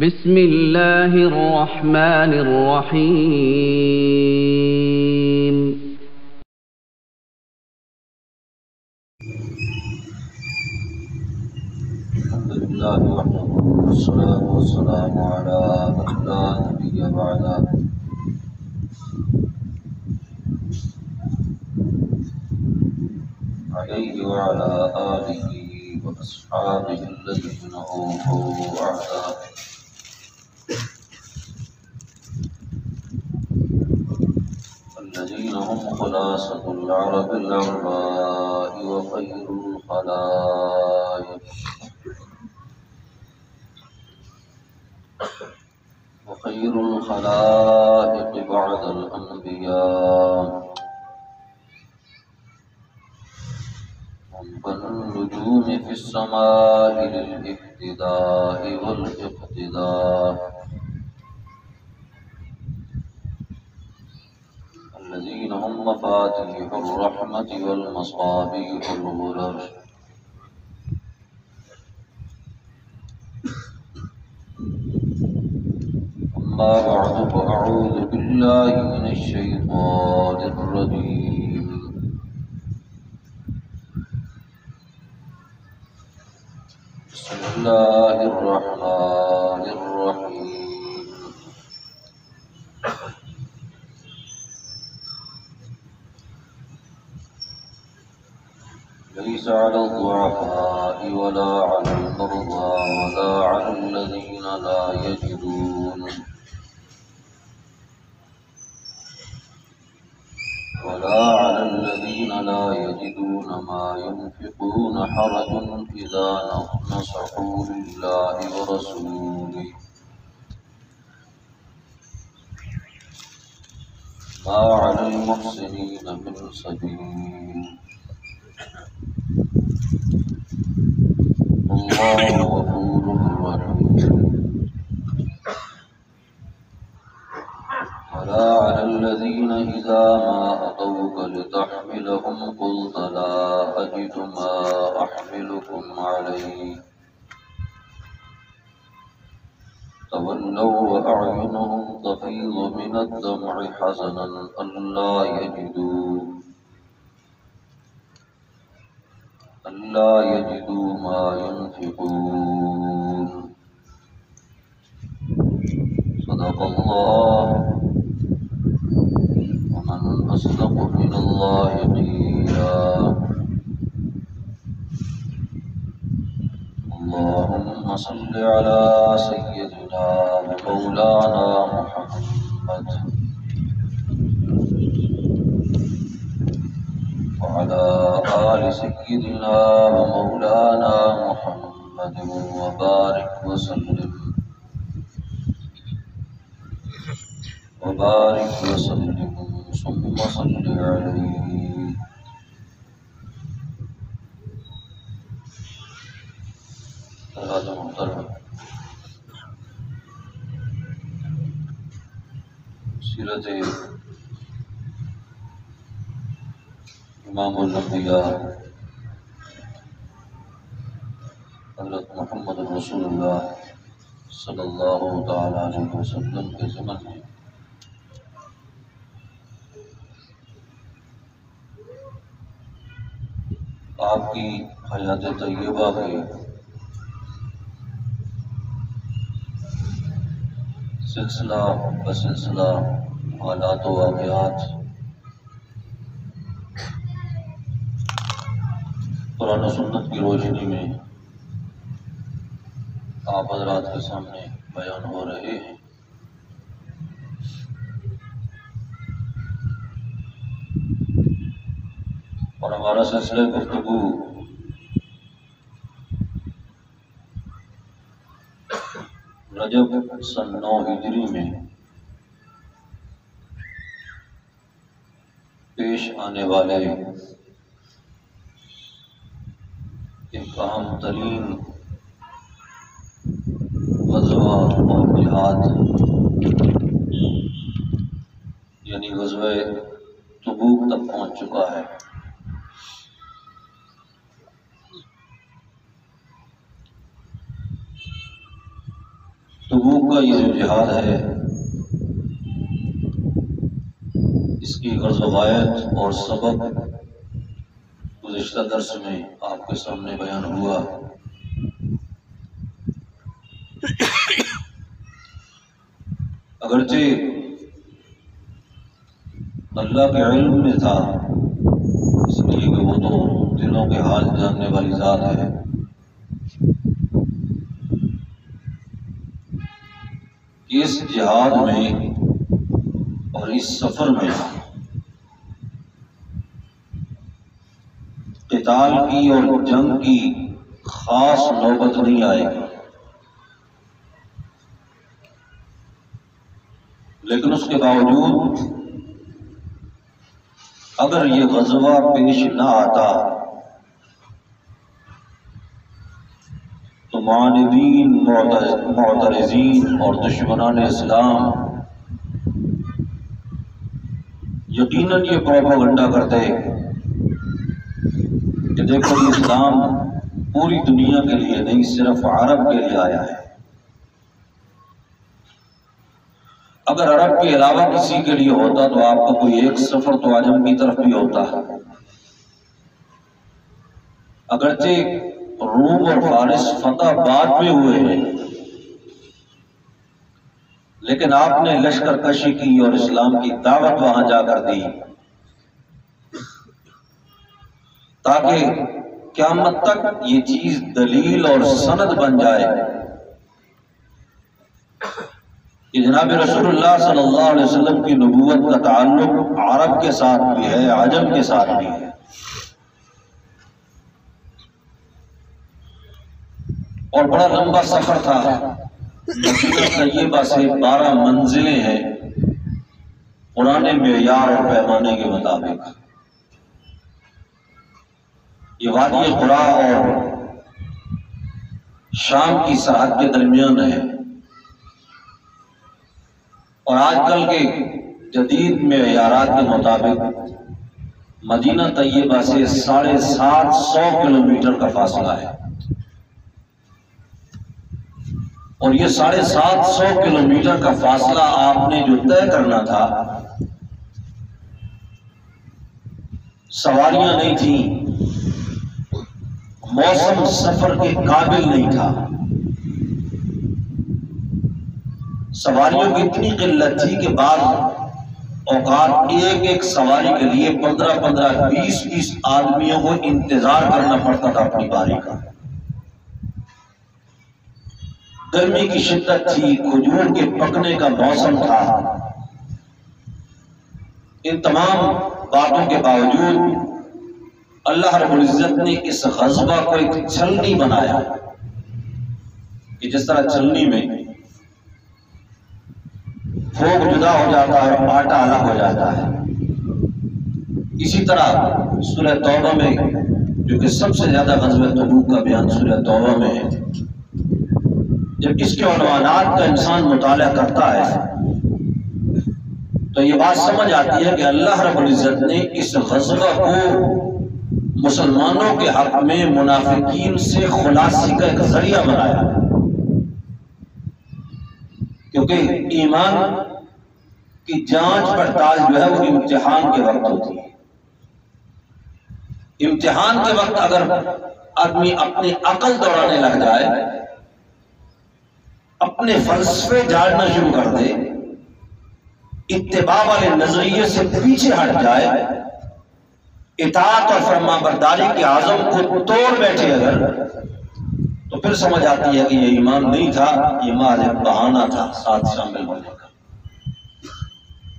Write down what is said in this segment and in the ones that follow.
بسم الله الرحمن الرحيم. الحمد لله وحده والصلاة والسلام على من لا نبي بعده عليه وعلى آله وأصحابه الذين أوفوا عهده الذين هم خلاصة العرب العرباء وخير الخلائق بعد الأنبياء هم كالنجوم في السماء للاهتداء والاقتداء الذين هم مفاتيح الرحمة والمصابيح الغرر. أما بعد فأعوذ بالله من الشيطان الرجيم. بسم الله الرحمن الرحيم. ليس على الضعفاء ولا على المرضى ولا على الذين لا يجدون ما ينفقون حرج إذا نصحوا لله ورسوله ما على المحسنين من سبيل الله غفور رحيم. ولا على الذين إذا ما أتوك لتحملهم قلت لا أجد ما أحملكم عليه تولوا وأعينهم تفيض من الدمع حزنا ألا يجدوا ما ينفقون. صدق الله. ومن أصدق من الله قيلا. اللهم صل على سيدنا ومولانا محمد وعلى آل سيدنا ومولانا محمد وبارك وسلم ثم صل عليه. حضرات محترم، سیرت امام الانبیاء حضرت محمد رسول اللہ صلی اللہ تعالی علیہ وسلم کے زمن میں آپ کی حیات طیبہ کے سلسلہ بسلسلہ حالات و واقعات قرآن و سنت کی روشنی میں آپ حضرات کے سامنے بیان ہو رہے ہیں. اور ہمارا سلسلہ گفتگو رجب سن 9 ہجری میں پیش آنے والے ایک اہم ترین غزوہ اور جہاد یعنی غزوہ تبوک تک پہنچ چکا ہے. تبوک کا یہ جو جہاد ہے اس کی غرض و غایت اور سبب گزشتہ درس میں آپ کے سامنے بیان ہوا۔ اگرچہ اللہ کے علم میں تھا، اس لیے کہ وہ تو دلوں کے حال جاننے والی ذات ہے، کہ اس جہاد میں اور اس سفر میں قتال کی اور جنگ کی خاص نوبت نہیں آئے گی، لیکن اس کے باوجود اگر یہ غزوہ پیش نہ آتا تو معاندین، معترضین اور دشمنان اسلام یقیناً یہ پروپیگنڈا کرتے کہ دیکھو یہ اسلام پوری دنیا کے لیے نہیں، صرف عرب کے لیے آیا ہے۔ اگر عرب کے علاوہ کسی کے لیے ہوتا تو آپ کا کوئی ایک سفر تو عجم کی طرف بھی ہوتا۔ اگرچہ روم اور فارس فتح بعد میں ہوئے ہیں، لیکن آپ نے لشکر کشی کی اور اسلام کی دعوت وہاں جا کر دی تاکہ قیامت تک یہ چیز دلیل اور سند بن جائے کہ جناب رسول اللہ صلی اللہ علیہ وسلم کی نبوت کا تعلق عرب کے ساتھ بھی ہے، عجم کے ساتھ بھی ہے۔ اور بڑا لمبا سفر تھا، مدینہ طیبہ سے 12 منزلیں ہیں پرانے معیار اور پیمانے کے مطابق۔ یہ وادی قرا اور شام کی سرحد کے درمیان ہے، اور آج کل کے جدید معیارات کے مطابق مدینہ طیبہ سے 750 کلومیٹر کا فاصلہ ہے، اور یہ 750 کلومیٹر کا فاصلہ آپ نے جو طے کرنا تھا، سواریاں نہیں تھیں، موسم سفر کے قابل نہیں تھا، سواریوں کی اتنی قلت تھی کہ بعض اوقات ایک سواری کے لیے 15 20 آدمیوں کو انتظار کرنا پڑتا تھا اپنی باری کا۔ گرمی کی شدت تھی، کھجور کے پکنے کا موسم تھا۔ ان تمام باتوں کے باوجود اللہ رب العزت نے اس غزوہ کو ایک چھلنی بنایا کہ جس طرح چھلنی میں پھوک جدا ہو جاتا ہے، آٹا الگ ہو جاتا ہے، اسی طرح سورہ توبہ میں، جو کہ سب سے زیادہ غزوہ تبوک کا بیان سورہ توبہ میں ہے، جب اس کے عنوانات کا انسان مطالعہ کرتا ہے تو یہ بات سمجھ آتی ہے کہ اللہ رب العزت نے اس غزوہ کو مسلمانوں کے حق میں منافقین سے خلاصی کا ایک ذریعہ بنایا، کیونکہ ایمان کی جانچ پڑتال جو ہے وہ امتحان کے وقت ہوتی ہے۔ امتحان کے وقت اگر آدمی اپنی عقل دوڑانے لگ جائے، اپنے فلسفے جھاڑنا شروع کر دے، اتباع والے نظریے سے پیچھے ہٹ جائے، اطاعت اور فرما برداری کے عزم کو توڑ بیٹھے اگر، تو پھر سمجھ آتی ہے کہ یہ ایمان نہیں تھا، یہ محض ایک بہانہ تھا ساتھ شامل ہونے کا۔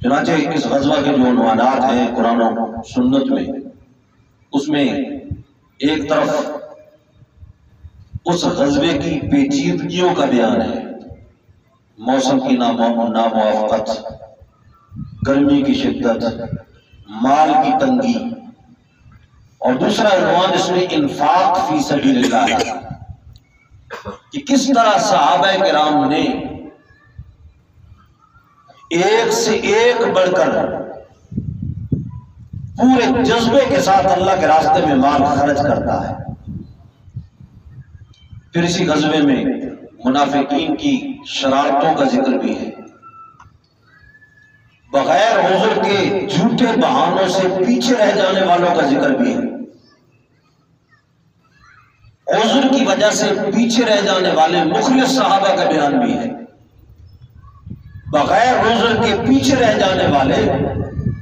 چنانچہ اس غزوہ کے جو عنوانات ہیں قرآن و سنت میں، اس میں ایک طرف اس غزوے کی پیچیدگیوں کا بیان ہے، موسم کی ناموافقت، گرمی کی شدت، مال کی تنگی، اور دوسرا عنوان اس میں انفاق فی سبیل اللہ ہے کہ کس طرح صحابہ کرام نے ایک سے ایک بڑھ کر پورے جذبے کے ساتھ اللہ کے راستے میں مال خرچ کرتا ہے۔ پھر اسی غزوے میں منافقین کی شرارتوں کا ذکر بھی ہے، بغیر عذر کے جھوٹے بہانوں سے پیچھے رہ جانے والوں کا ذکر بھی ہے، عذر کی وجہ سے پیچھے رہ جانے والے مخلص صحابہ کا بیان بھی ہے، بغیر عذر کے پیچھے رہ جانے والے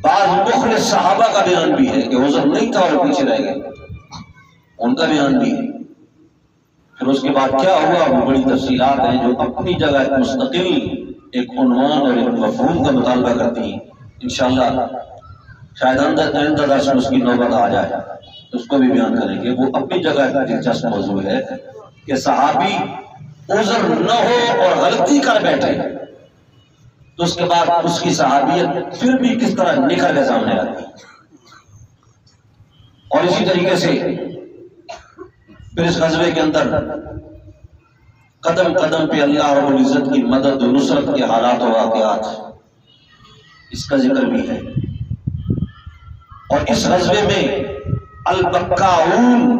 بعض مخلص صحابہ کا بیان بھی ہے کہ عذر نہیں تھا اور پیچھے رہ گئے، ان کا بیان بھی ہے۔ پھر اس کے بعد کیا ہوا وہ بڑی تفصیلات ہیں جو اپنی جگہ ایک مستقل ایک عنوان اور ایک مفہوم کا مطالبہ کرتی ہیں۔ انشاءاللہ شاید آئندہ درس میں اس کی نوبت آ جائے تو اس کو بھی بیان کریں گے۔ وہ اپنی جگہ ایک دلچسپ موضوع ہے کہ صحابی عذر نہ ہو اور غلطی کر بیٹھے تو اس کے بعد اس کی صحابیت پھر بھی کس طرح نکھر کے سامنے آتی ہے۔ اور اسی طریقے سے پھر اس غزوے کے اندر قدم قدم پہ اللہ رب العزت کی مدد و نصرت کے حالات و واقعات، اس کا ذکر بھی ہے۔ اور اس غزوے میں البکاؤن،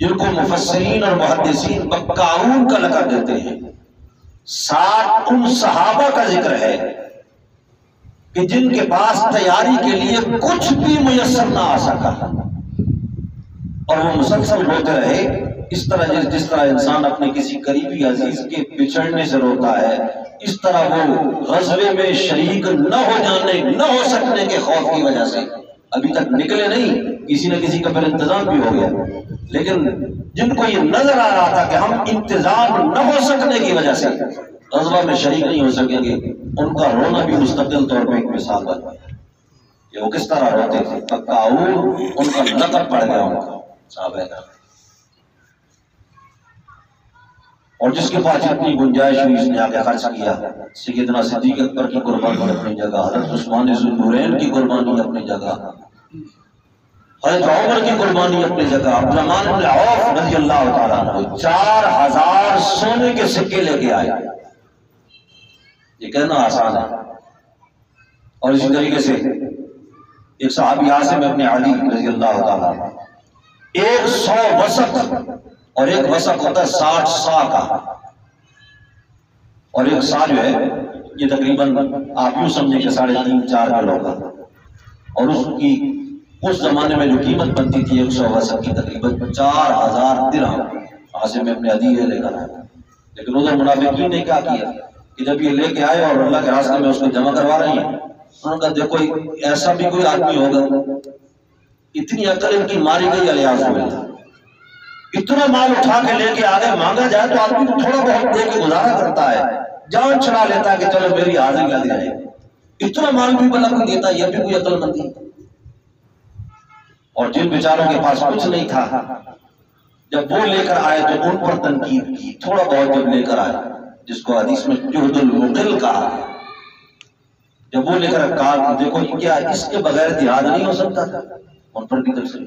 جن کو مفسرین اور محدثین بکاؤن کا لقب دیتے ہیں، 60 ان صحابہ کا ذکر ہے کہ جن کے پاس تیاری کے لیے کچھ بھی میسر نہ آ سکا اور وہ مسلسل روتے رہے۔ اس طرح جس طرح انسان اپنے کسی قریبی عزیز کے بچھڑنے سے روتا ہے، اس طرح وہ غزوے میں شریک نہ ہو سکنے کے خوف کی وجہ سے ابھی تک نکلے نہیں، کسی نہ کسی کا پھر انتظام بھی ہو گیا، لیکن جن کو یہ نظر آ رہا تھا کہ ہم انتظام نہ ہو سکنے کی وجہ سے غزوہ میں شریک نہیں ہو سکیں گے، ان کا رونا بھی مستقل طور پہ ایک مثال بن گیا کہ وہ کس طرح روتے تھے۔ بکاؤن ان کا لقب پڑ گیا ان کا صحابہ کا۔ اور جس کے پاس جتنی گنجائش ہوئی اس نے آگے خرچ کیا۔ سیدنا صدیق اکبر کی قربانی اپنی جگہ، حضرت عثمان ذو النورین کی قربانی اپنی جگہ، حضرت عمر کی قربانی اپنی جگہ، عبدالرحمن بن عوف رضی اللہ تعالیٰ عنہ 4000 سونے کے سکے لے کے آئے۔ یہ کہنا آسان ہے۔ اور اسی طریقے سے ایک صحابی عاصم ابن علی رضی اللہ تعالیٰ عنہ 100 وسق، اور ایک وسق ہوتا ہے 60 سا کا، اور ایک سا جو ہے یہ تقریباً آپ یوں سمجھیں کہ 3.5-4 کلو کا، اور اس کی اس زمانے میں جو قیمت بنتی تھی 100 وسق کی تقریباً 4000 درہم عاصم ابن علی لے کر آئے۔ لیکن ادھر منافقین نے کیا کیا کہ جب یہ لے کے آئے اور اللہ کے راستے میں اس کو جمع کروا رہی ہیں، انہوں نے کہا دیکھو ایسا بھی کوئی آدمی ہوگا، اتنی عقل ان کی ماری گئی الیاذ باللہ، اتنا مال اٹھا کے لے کے آگے مانگا جائے تو آدمی تو تھوڑا بہت دے کے گزارا کرتا ہے، جان چھڑا لیتا ہے کہ چلو میری حاضری لگ جائے، اتنا مال بھی بلا کوئی دیتا، یہ بھی کوئی عقل مندی۔ اور جن بیچاروں کے پاس کچھ نہیں تھا جب وہ لے کر آئے تو ان پر تنقید کی، تھوڑا بہت جب لے کر آئے، جس کو حدیث میں جہد المقل کہا ہے، جب وہ لے کر کہا دیکھو کیا اس کے بغیر جہاد نہیں ہو سکتا تھا، ان پر بھی تفصیل۔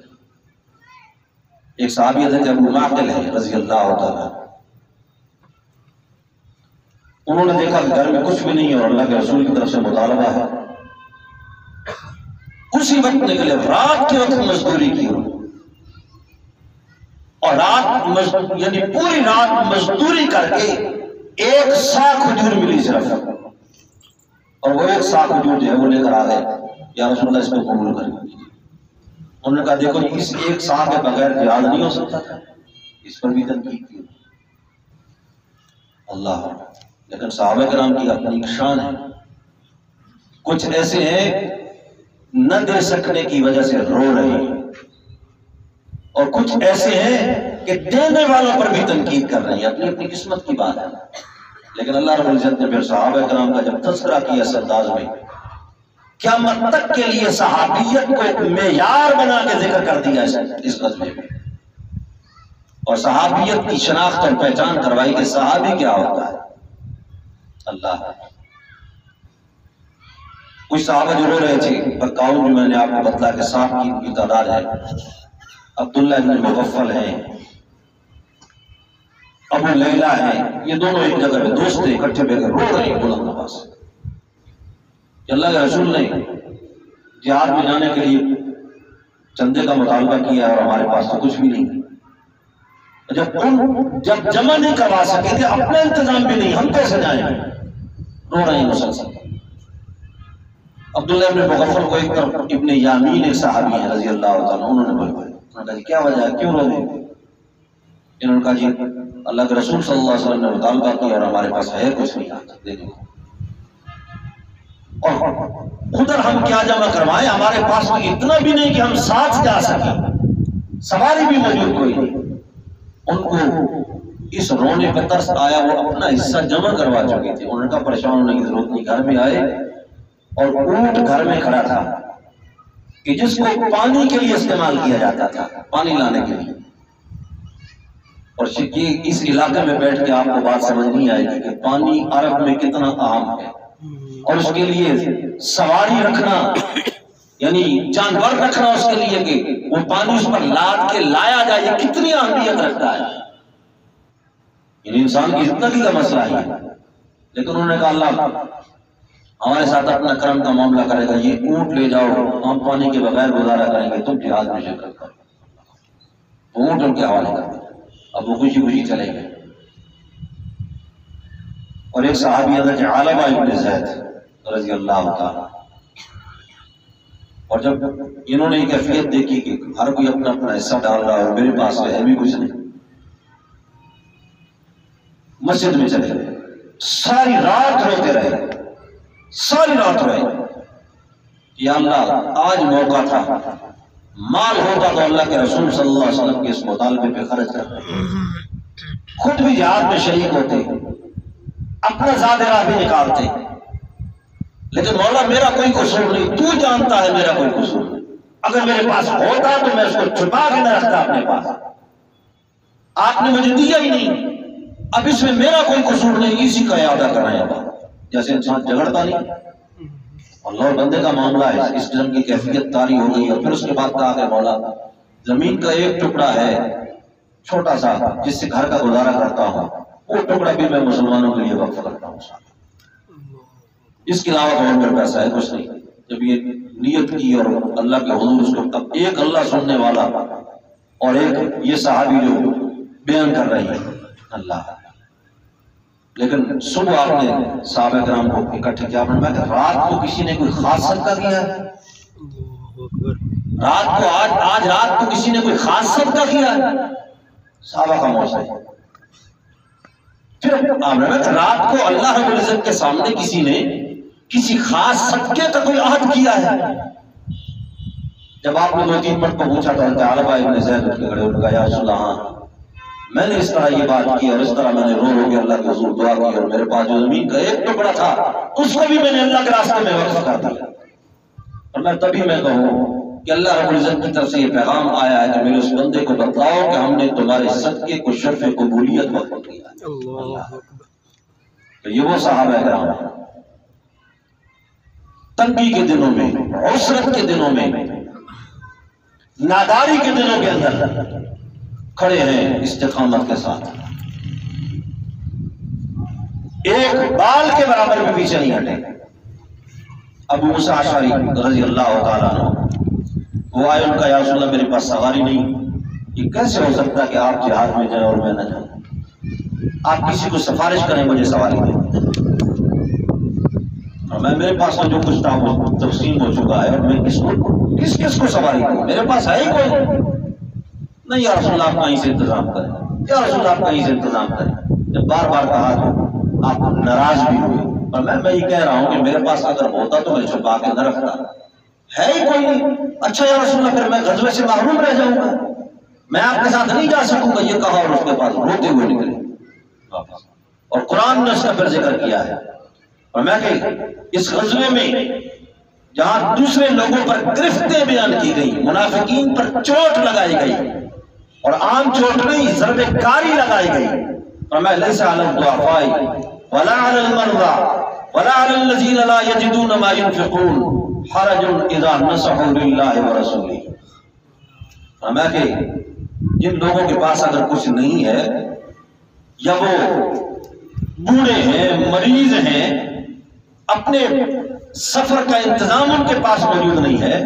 ایک صحابی حضرت ابو معقل ہے رضی اللہ تعالیٰ، انہوں نے دیکھا کہ گھر میں کچھ بھی نہیں ہے اور اللہ کے رسول کی طرف سے مطالبہ ہے، اسی وقت نکلے، رات کے وقت مزدوری کی، اور رات یعنی پوری رات مزدوری کر کے 1 سا کھجور ملی صرف، اور وہ 1 سا کھجور جو ہے وہ لے کر آ گئے، یا رسول اللہ اس کو قبول کر لیجیے۔ انہوں نے کہا دیکھو اس 1 سا کے بغیر جہاد نہیں ہو سکتا تھا، اس پر بھی تنقید کی اللہ۔ لیکن صحابہ کرام کی اپنی شان ہے، کچھ ایسے ہیں نہ دے سکنے کی وجہ سے رو رہے ہیں، اور کچھ ایسے ہیں کہ دینے والوں پر بھی تنقید کر رہے ہیں، اپنی اپنی قسمت کی بات ہے۔ لیکن اللہ رب العزت نے پھر صحابہ کرام کا جب تذکرہ کیا اس انداز میں، قیامت تک کے لیے صحابیت کو ایک معیار بنا کے ذکر کر دیا اس غزوے میں، اور صحابیت کی شناخت اور پہچان کروائی کہ صحابی کیا ہوتا ہے۔ اللہ، کچھ صحابہ جو رو رہے تھے، بکاؤن جو میں نے آپ کو بتلا کہ 7 کی ان کی تعداد ہے، عبداللہ بن مغفل ہیں، ابو لیلہ ہیں، یہ دونوں ایک جگہ پہ دوست تھے، اکٹھے بیٹھ کر رو رہے ہیں بلند آواز سے کہ اللہ کے رسول نے جہاد میں جانے کے لیے چندے کا مطالبہ کیا اور ہمارے پاس تو کچھ بھی نہیں، جب جمع نہیں کروا سکے تھے، اپنا انتظام بھی نہیں، ہم کیسے جائیں؟ رو رہے ہیں مسلسل۔ عبداللہ ابن مغفل کو ایک طرف ابن یامین ایک صحابی ہیں رضی اللہ تعالیٰ، انہوں نے کہا جی کیا وجہ ہے، کیوں رو رہے ہیں؟ انہوں نے کہا جی اللہ کے رسول صلی اللہ علیہ وسلم نے مطالبہ کیا اور ہمارے پاس ہے کچھ نہیں آتا دینے کو، اور خود ہم کیا جمع کروائیں، ہمارے پاس میں اتنا بھی نہیں کہ ہم ساتھ جا سکیں، سواری بھی موجود کوئی نہیں۔ ان کو اس رونے پہ ترس آیا، وہ اپنا حصہ جمع کروا چکے تھے۔ انہوں نے کہا پریشان ہونے کی ضرورت نہیں، گھر میں آئے اور اونٹ گھر میں کھڑا تھا کہ جس کو پانی کے لیے استعمال کیا جاتا تھا، پانی لانے کے لیے، اور اس علاقے میں بیٹھ کے آپ کو بات سمجھ نہیں آئے گی کہ پانی عرب میں کتنا اہم ہے، اور اس کے لیے سواری رکھنا یعنی جانور رکھنا اس کے لیے کہ وہ پانی اس پر لاد کے لایا جائے، یہ کتنی اہمیت رکھتا ہے، یعنی انسان کی زندگی کا مسئلہ ہے۔ لیکن انہوں نے کہا اللہ ہمارے ساتھ اپنا کرم کا معاملہ کرے گا، یہ اونٹ لے جاؤ، ہم پانی کے بغیر گزارا کریں گے، تم جہاد میں شرکت کرو۔ اونٹ ان کے حوالے کر دیا، اب وہ خوشی خوشی چلے گئے۔ اور ایک صحابی حضرت علبہ ابن زید رضی اللہ تعالیٰ، اور جب انہوں نے کیفیت دیکھی کہ ہر کوئی اپنا اپنا حصہ ڈال رہا ہے اور میرے پاس ہے بھی کچھ نہیں، مسجد میں چلے گئے، ساری رات روتے رہے، ساری رات روئے، یا اللہ آج موقع تھا، مال ہوتا تو اللہ کے رسول صلی اللہ علیہ وسلم کے اس مطالبے پہ خرچ کرتے، خود بھی جہاد میں شریک ہوتے، اپنا زاد راہ بھی نکالتے، لیکن مولا میرا کوئی قصور نہیں، تو جانتا ہے میرا کوئی قصور نہیں، اگر میرے پاس ہوتا تو میں اس کو چھپا کے نہ رکھتا اپنے پاس، آپ نے مجھے دیا ہی نہیں، اب اس میں میرا کوئی قصور نہیں، اسی کا اعادہ کرنا ہے۔ جیسے انسان جھگڑتا نہیں، اللہ اور بندے کا معاملہ ہے، اس قسم کی کیفیت طاری ہو گئی، اور پھر اس کے بعد کہا کہ مولا زمین کا ایک ٹکڑا ہے چھوٹا سا جس سے گھر کا گزارا کرتا ہوں، وہ ٹکڑا بھی میں مسلمانوں کے لیے وقف کرتا ہوں، اس کے علاوہ تو میرے پیسہ ہے کچھ نہیں۔ جب یہ نیت کی اور اللہ کے حضور اس کو، اب ایک اللہ سننے والا اور ایک یہ صحابی جو بیان کر رہی ہے اللہ، لیکن صبح آپ نے صحابہ کرام کو اکٹھے کیا، میں کہ رات کو کسی نے کوئی خاص صدقہ کیا ہے، رات کو آج رات کو کسی نے کوئی خاص صدقہ کیا ہے، صحابہ خاموش ہے۔ پھر آپ نے کہ رات کو اللہ رب العزت کے سامنے کسی نے کسی خاص صدقے کا کوئی عہد کیا ہے؟ جب آپ نے 2-3 مرتبہ پوچھا تو علبہ ابن زید اٹھ کے کھڑے ہو گیا، یا رسول اللہ ہاں میں نے اس طرح یہ بات کی اور اس طرح میں نے رو رو کے اللہ کے حضور دعا کی، اور میرے پاس جو زمین کا ایک ٹکڑا تھا اس کو بھی میں نے اللہ کے راستے میں وقف کر دیا، اور میں تبھی میں کہوں کہ اللہ رب العزت کی طرف سے یہ پیغام آیا ہے کہ میرے اس بندے کو بتلاؤ کہ ہم نے تمہارے صدقے کو شرف قبولیت وقف کیا۔ تو یہ وہ صحابہ کرام ہیں، تنگی کے دنوں میں، عسرت کے دنوں میں، ناداری کے دنوں کے اندر کھڑے ہیں استقامت کے ساتھ، ایک بال کے برابر بھی پیچھے نہیں ہٹے۔ ابو موسیٰ اشعری رضی اللہ تعالیٰ عنہ وہ آئے، ان کا یا رسول اللہ میرے پاس سواری نہیں، یہ کیسے ہو سکتا کہ آپ جہاد میں جائیں اور میں نہ جاؤں، آپ کسی کو سفارش کریں مجھے سواری دیں، اور میں میرے پاس جو کچھ تھا وہ تقسیم ہو چکا ہے، اور میں کس کو سواری دوں، میرے پاس ہے ہی کوئی نہیں، یا رسول اللہ آپ کہیں سے انتظام کریں، یا رسول اللہ آپ کہیں سے انتظام کریں۔ جب بار بار کہا تو آپ ناراض بھی ہوئے، اور میں یہ کہہ رہا ہوں کہ میرے پاس اگر ہوتا تو میں چھپا کے نہ رکھتا، ہے ہی کوئی نہیں۔ اچھا یا رسول اللہ پھر میں غزوے سے محروم رہ جاؤں گا، میں آپ کے ساتھ نہیں جا سکوں گا، یہ کہا اور اس کے پاس روتے ہوئے نکلے واپس، اور قرآن نے اس کا پھر ذکر کیا ہے۔ اور میں کہ اس غزوے میں جہاں دوسرے لوگوں پر گرفتیں بیان کی گئی، منافقین پر چوٹ لگائی گئی، اور عام چوٹ نہیں ضرب کاری لگائی گئی، اور میں لیس علی الضعفاء ولا علی المرضى ولا علی الذین لا یجدون ما ينفقون حرج اذا نصحوا للہ ورسولہ، اور میں کہ جن لوگوں کے پاس اگر کچھ نہیں ہے، یا وہ بوڑھے ہیں، مریض ہیں، اپنے سفر کا انتظام ان کے پاس موجود نہیں ہے،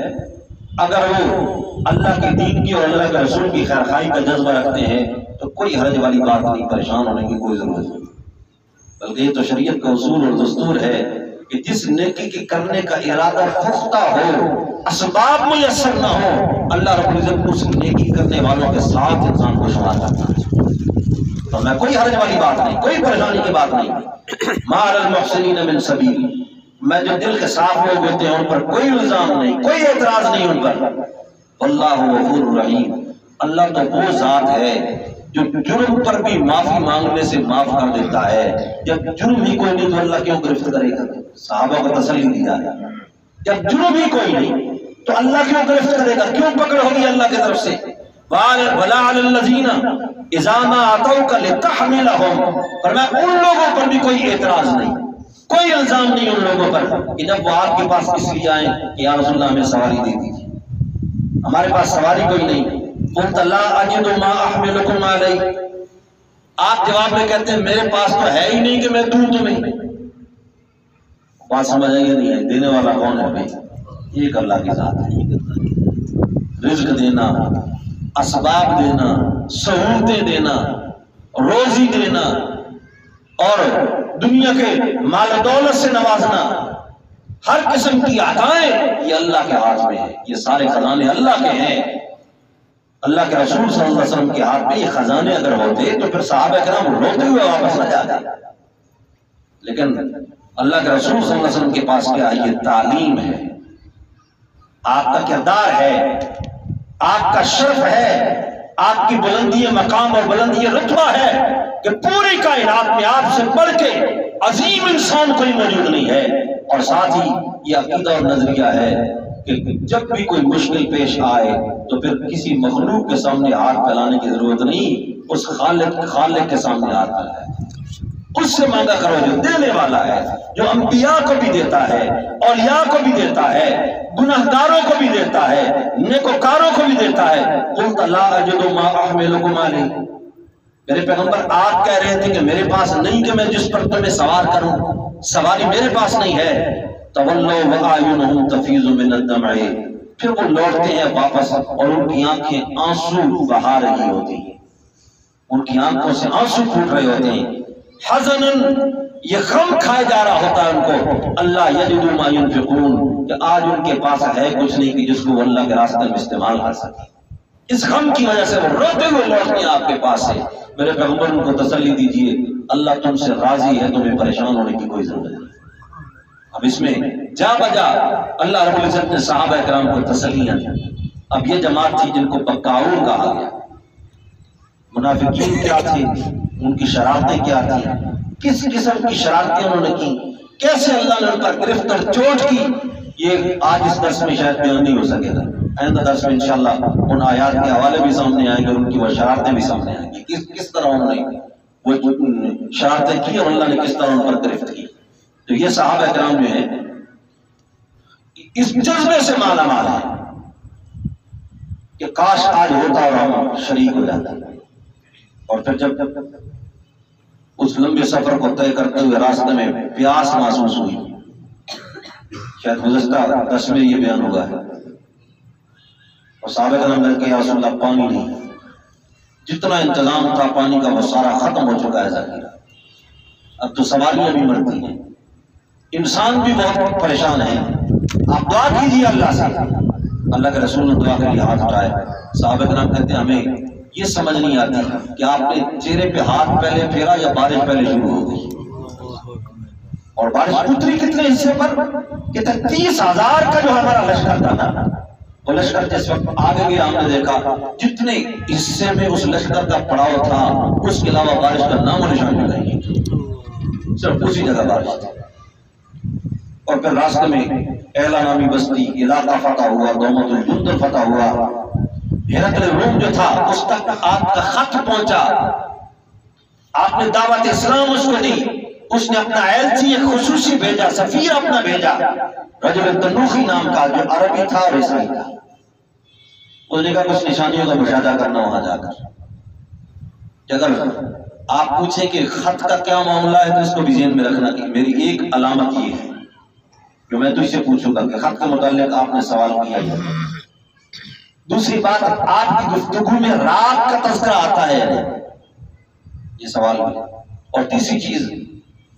اگر وہ اللہ کے دین کی اور اللہ کے رسول کی خیرخواہی کا جذبہ رکھتے ہیں تو کوئی حرج والی بات نہیں، پریشان ہونے کی کوئی ضرورت نہیں، بلکہ یہ تو شریعت کا اصول اور دستور ہے کہ جس نیکی کے کرنے کا ارادہ پختہ ہو، اسباب میسر نہ ہو، اللہ رب العزت اس نیکی کرنے والوں کے ساتھ انسان کو شمار کرتا ہے۔ تو میں کوئی حرج والی بات نہیں، کوئی پریشانی کی بات نہیں۔ ما علی المحسنین من سبیل، میں جو دل کے صاف لوگ ہوتے ہیں ان پر کوئی الزام نہیں، کوئی اعتراض نہیں ان پر۔ واللہ غفور رحیم، اللہ تو وہ ذات ہے جو جرم پر بھی معافی مانگنے سے معاف کر دیتا ہے۔ جب جرم ہی کوئی نہیں تو اللہ کیوں گرفت کرے گا؟ صحابہ کو تسلی دی جا رہی ہے، جب جرم ہی کوئی نہیں تو اللہ کیوں گرفت کرے گا؟ کیوں پکڑ ہوگی اللہ کی طرف سے؟ وَلَا عَلَى الَّذِينَ إِذَا مَا أَتَوْكَ لِتَحْمِلَهُمْ، فرمایا ان لوگوں پر بھی کوئی اعتراض نہیں، کوئی الزام نہیں ان لوگوں پر کہ جب وہ آپ کے پاس اس لیے آئیں کہ یا رسول اللہ ہمیں سواری دے دیجیے، ہمارے پاس سواری کوئی نہیں۔ قُلْتَ لَا أَجِدُ مَا أَحْمِلُكُمْ عَلَيْهِ، آپ جواب میں کہتے ہیں میرے پاس تو ہے ہی نہیں کہ میں دوں تمہیں۔ بات سمجھ آئی نہیں ہے؟ دینے والا کون ہے بھائی؟ ایک اللہ کی ذات ہے۔ رزق دینا، اسباب دینا، سہولتیں دینا، روزی دینا اور دنیا کے مال و دولت سے نوازنا، ہر قسم کی عطائیں یہ اللہ کے ہاتھ میں ہے۔ یہ سارے خزانے اللہ کے ہیں۔ اللہ کے رسول صلی اللہ علیہ وسلم کے ہاتھ میں یہ خزانے اگر ہوتے تو پھر صحابہ کرام روتے ہوئے واپس نہ جاتے، لیکن اللہ کے رسول صلی اللہ علیہ وسلم کے پاس کیا ہے؟ یہ تعلیم ہے، آپ کا کردار ہے، آپ کا شرف ہے، آپ کی بلندی مقام اور بلندی رتبہ ہے کہ پوری کائنات میں آپ سے بڑھ کے عظیم انسان کوئی موجود نہیں ہے۔ اور ساتھ ہی یہ عقیدہ اور نظریہ ہے کہ جب بھی کوئی مشکل پیش آئے تو پھر کسی مخلوق کے سامنے ہاتھ پھیلانے کی ضرورت نہیں، اس خالق کے سامنے ہاتھ پھیلائے، اس سے مانگا کرو جو دینے والا ہے، جو انبیاء کو بھی دیتا ہے، اولیاء کو بھی دیتا ہے، گناہگاروں کو بھی دیتا ہے، نیکوکاروں کو بھی دیتا ہے۔ قُلْتَ لَا أَجِدُ مَا أَحْمِلُكُمْ عَلَيْهِ، میرے پیغمبر آپ کہہ رہے تھے کہ میرے پاس نہیں کہ میں جس پر تمہیں سوار کروں، سواری میرے پاس نہیں ہے۔ تَوَلَّوْا وَأَعْيُنُهُمْ تَفِيضُ مِنَ الدَّمْعِ، پھر وہ لوٹتے ہیں واپس اور ان کی آنکھیں آنسو بہا رہی ہوتی ہیں، ان کی آنکھوں سے آنسو پھوٹ رہے ہوتے ہیں۔ حزناً، یہ غم کھائے جا رہا ہوتا ہے ان کو، اللہ یجدوا ما ينفقون، کہ آج ان کے پاس ہے کچھ نہیں کہ جس کو اللہ کے راستے میں استعمال کر سکے۔ اس غم کی وجہ سے وہ روتے ہوئے لوٹتے ہیں آپ کے پاس سے۔ میرے پیغمبر ان کو تسلی دیجئے، اللہ تم سے راضی ہے، تمہیں پریشان ہونے کی کوئی ضرورت نہیں۔ اب اس میں جا بجا اللہ رب العزت نے صحابہ کرام کو تسلیاں دی۔ اب یہ جماعت تھی جن کو بکاؤر کہا گیا۔ منافقین کیا تھے، ان کی شرارتیں کیا تھیں، کس قسم کی شرارتیں انہوں نے کی، کیسے اللہ نے ان پر گرفت اور چوٹ کی، یہ آج اس درس میں شاید بیان نہیں ہو سکے گا۔ آئندہ درس میں انشاءاللہ ان آیات کے حوالے بھی سامنے آئیں گے، ان کی وہ شرارتیں بھی سامنے آئیں گی، کس طرح انہوں نے وہ شرارتیں کی اور اللہ نے کس طرح ان پر گرفت کی۔ تو یہ صحابہ کرام جو ہیں اس جذبے سے مالا مال ہے کہ کاش آج ہوتا اور ہم شریک ہو جاتا۔ اور پھر جب اس لمبے سفر کو طے کرتے ہوئے راستے میں پیاس محسوس ہوئی، شاید گزشتہ درس میں یہ بیان ہوگا ہے، اور صحابہ کرام نے کہا یا رسول اللہ پانی نہیں، جتنا انتظام تھا پانی کا وہ سارا ختم ہو چکا ہے ذخیرہ، اب تو سواریاں بھی مرتی ہیں، انسان بھی بہت پریشان ہے، آپ دعا کیجیے اللہ سے۔ اللہ کے رسول نے دعا کے لیے ہاتھ اٹھائے۔ صحابہ کرام کہتے ہیں ہمیں یہ سمجھ نہیں آتی کہ آپ نے چہرے پہ ہاتھ پہلے پھیرا یا بارش پہلے شروع ہو گئی، اور بارش اتری کتنے حصے پر کہ 30,000 کا جو ہمارا لشکر تھا نا، وہ لشکر جس وقت آگے گیا ہم نے دیکھا جتنے حصے میں اس لشکر کا پڑاؤ تھا اس کے علاوہ بارش کا نام و نشان بھی نہیں، صرف اسی جگہ بارش تھی۔ اور پھر راستے میں اعلا نامی بستی علاقہ فتح ہوا، دومت الجندل فتح ہوا، ہرقل روم جو تھا اس تک آپ کا خط پہنچا، آپ نے دعوت اسلام اس کو دی، اس نے اپنا ایلچی ایک خصوصی بھیجا، سفیر اپنا بھیجا، رجل تنوخی نام کا جو عربی تھا اور عیسائی تھا، اس نے کہا کچھ نشانیوں کا مشاہدہ کرنا وہاں جا کر۔ اگر آپ پوچھیں کہ خط کا کیا معاملہ ہے تو اس کو بھی ذہن میں رکھنا کہ میری ایک علامت یہ ہے جو میں تو اس سے پوچھوں گا کہ خط کے متعلق آپ نے سوال کیا ہے، دوسری بات، آپ کی گفتگو میں رات کا تذکرہ آتا ہے یہ سوال ہے۔ اور تیسری چیز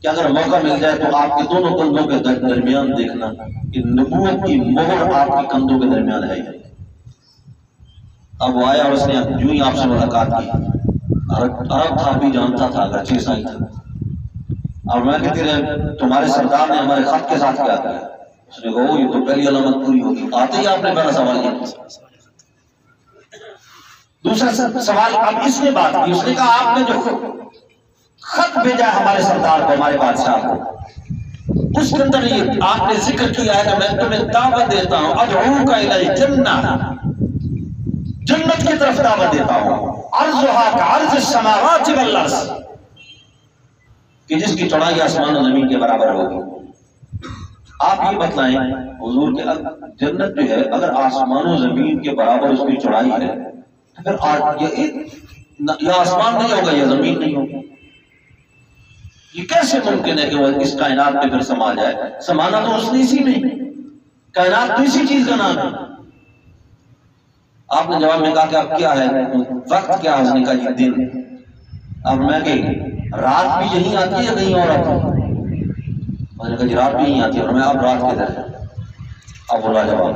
کہ اگر موقع مل جائے تو آپ کے دونوں کندھوں کے درمیان دیکھنا کہ نبوت کی مہر آپ کے کندھوں کے درمیان ہے۔ اب وہ آیا اور اس نے جو ہی آپ سے ملاقات کی، عرب تھا بھی جانتا تھا، اگرچہ عیسائی تھا، اور میں کہتی رہے تمہارے سردار نے ہمارے خط کے ساتھ کیا کیا؟ اس نے کہا یہ تو پہلی علامت پوری ہوگی، آتے ہی آپ نے پہلا سوال کیا۔ دوسرا سوال اب اس نے بات کی، اس نے کہا آپ نے جو خط بھیجا ہے ہمارے سردار کو، ہمارے بادشاہ کو، اس کے اندر یہ آپ نے ذکر کیا ہے کہ میں تمہیں دعوت دیتا ہوں، ادعوک الی الجنہ، جنت کی طرف دعوت دیتا ہوں، عرضها کعرض السماوات والارض، کہ جس کی چوڑائی آسمان و زمین کے برابر ہوگی۔ آپ یہ بتلائیں حضور کہ جنت جو ہے اگر آسمان و زمین کے برابر اس کی چوڑائی ہے تو پھر یہ آسمان نہیں ہوگا یا زمین نہیں ہوگا؟ یہ کیسے ممکن ہے کہ وہ اس کائنات میں پھر سما جائے؟ سمانا تو اس نے اسی میں، کائنات تو اسی چیز کا نام ہے۔ آپ نے جواب میں کہا کہ اب کیا ہے وقت، کیا ہے؟ کا یہ دن۔ اب میں کہ رات بھی یہیں آتی ہے کہیں اور آتی ہے؟ میں نے کہا جی رات بھی یہیں آتی ہے، اور میں اب رات کے در اب بولا جواب،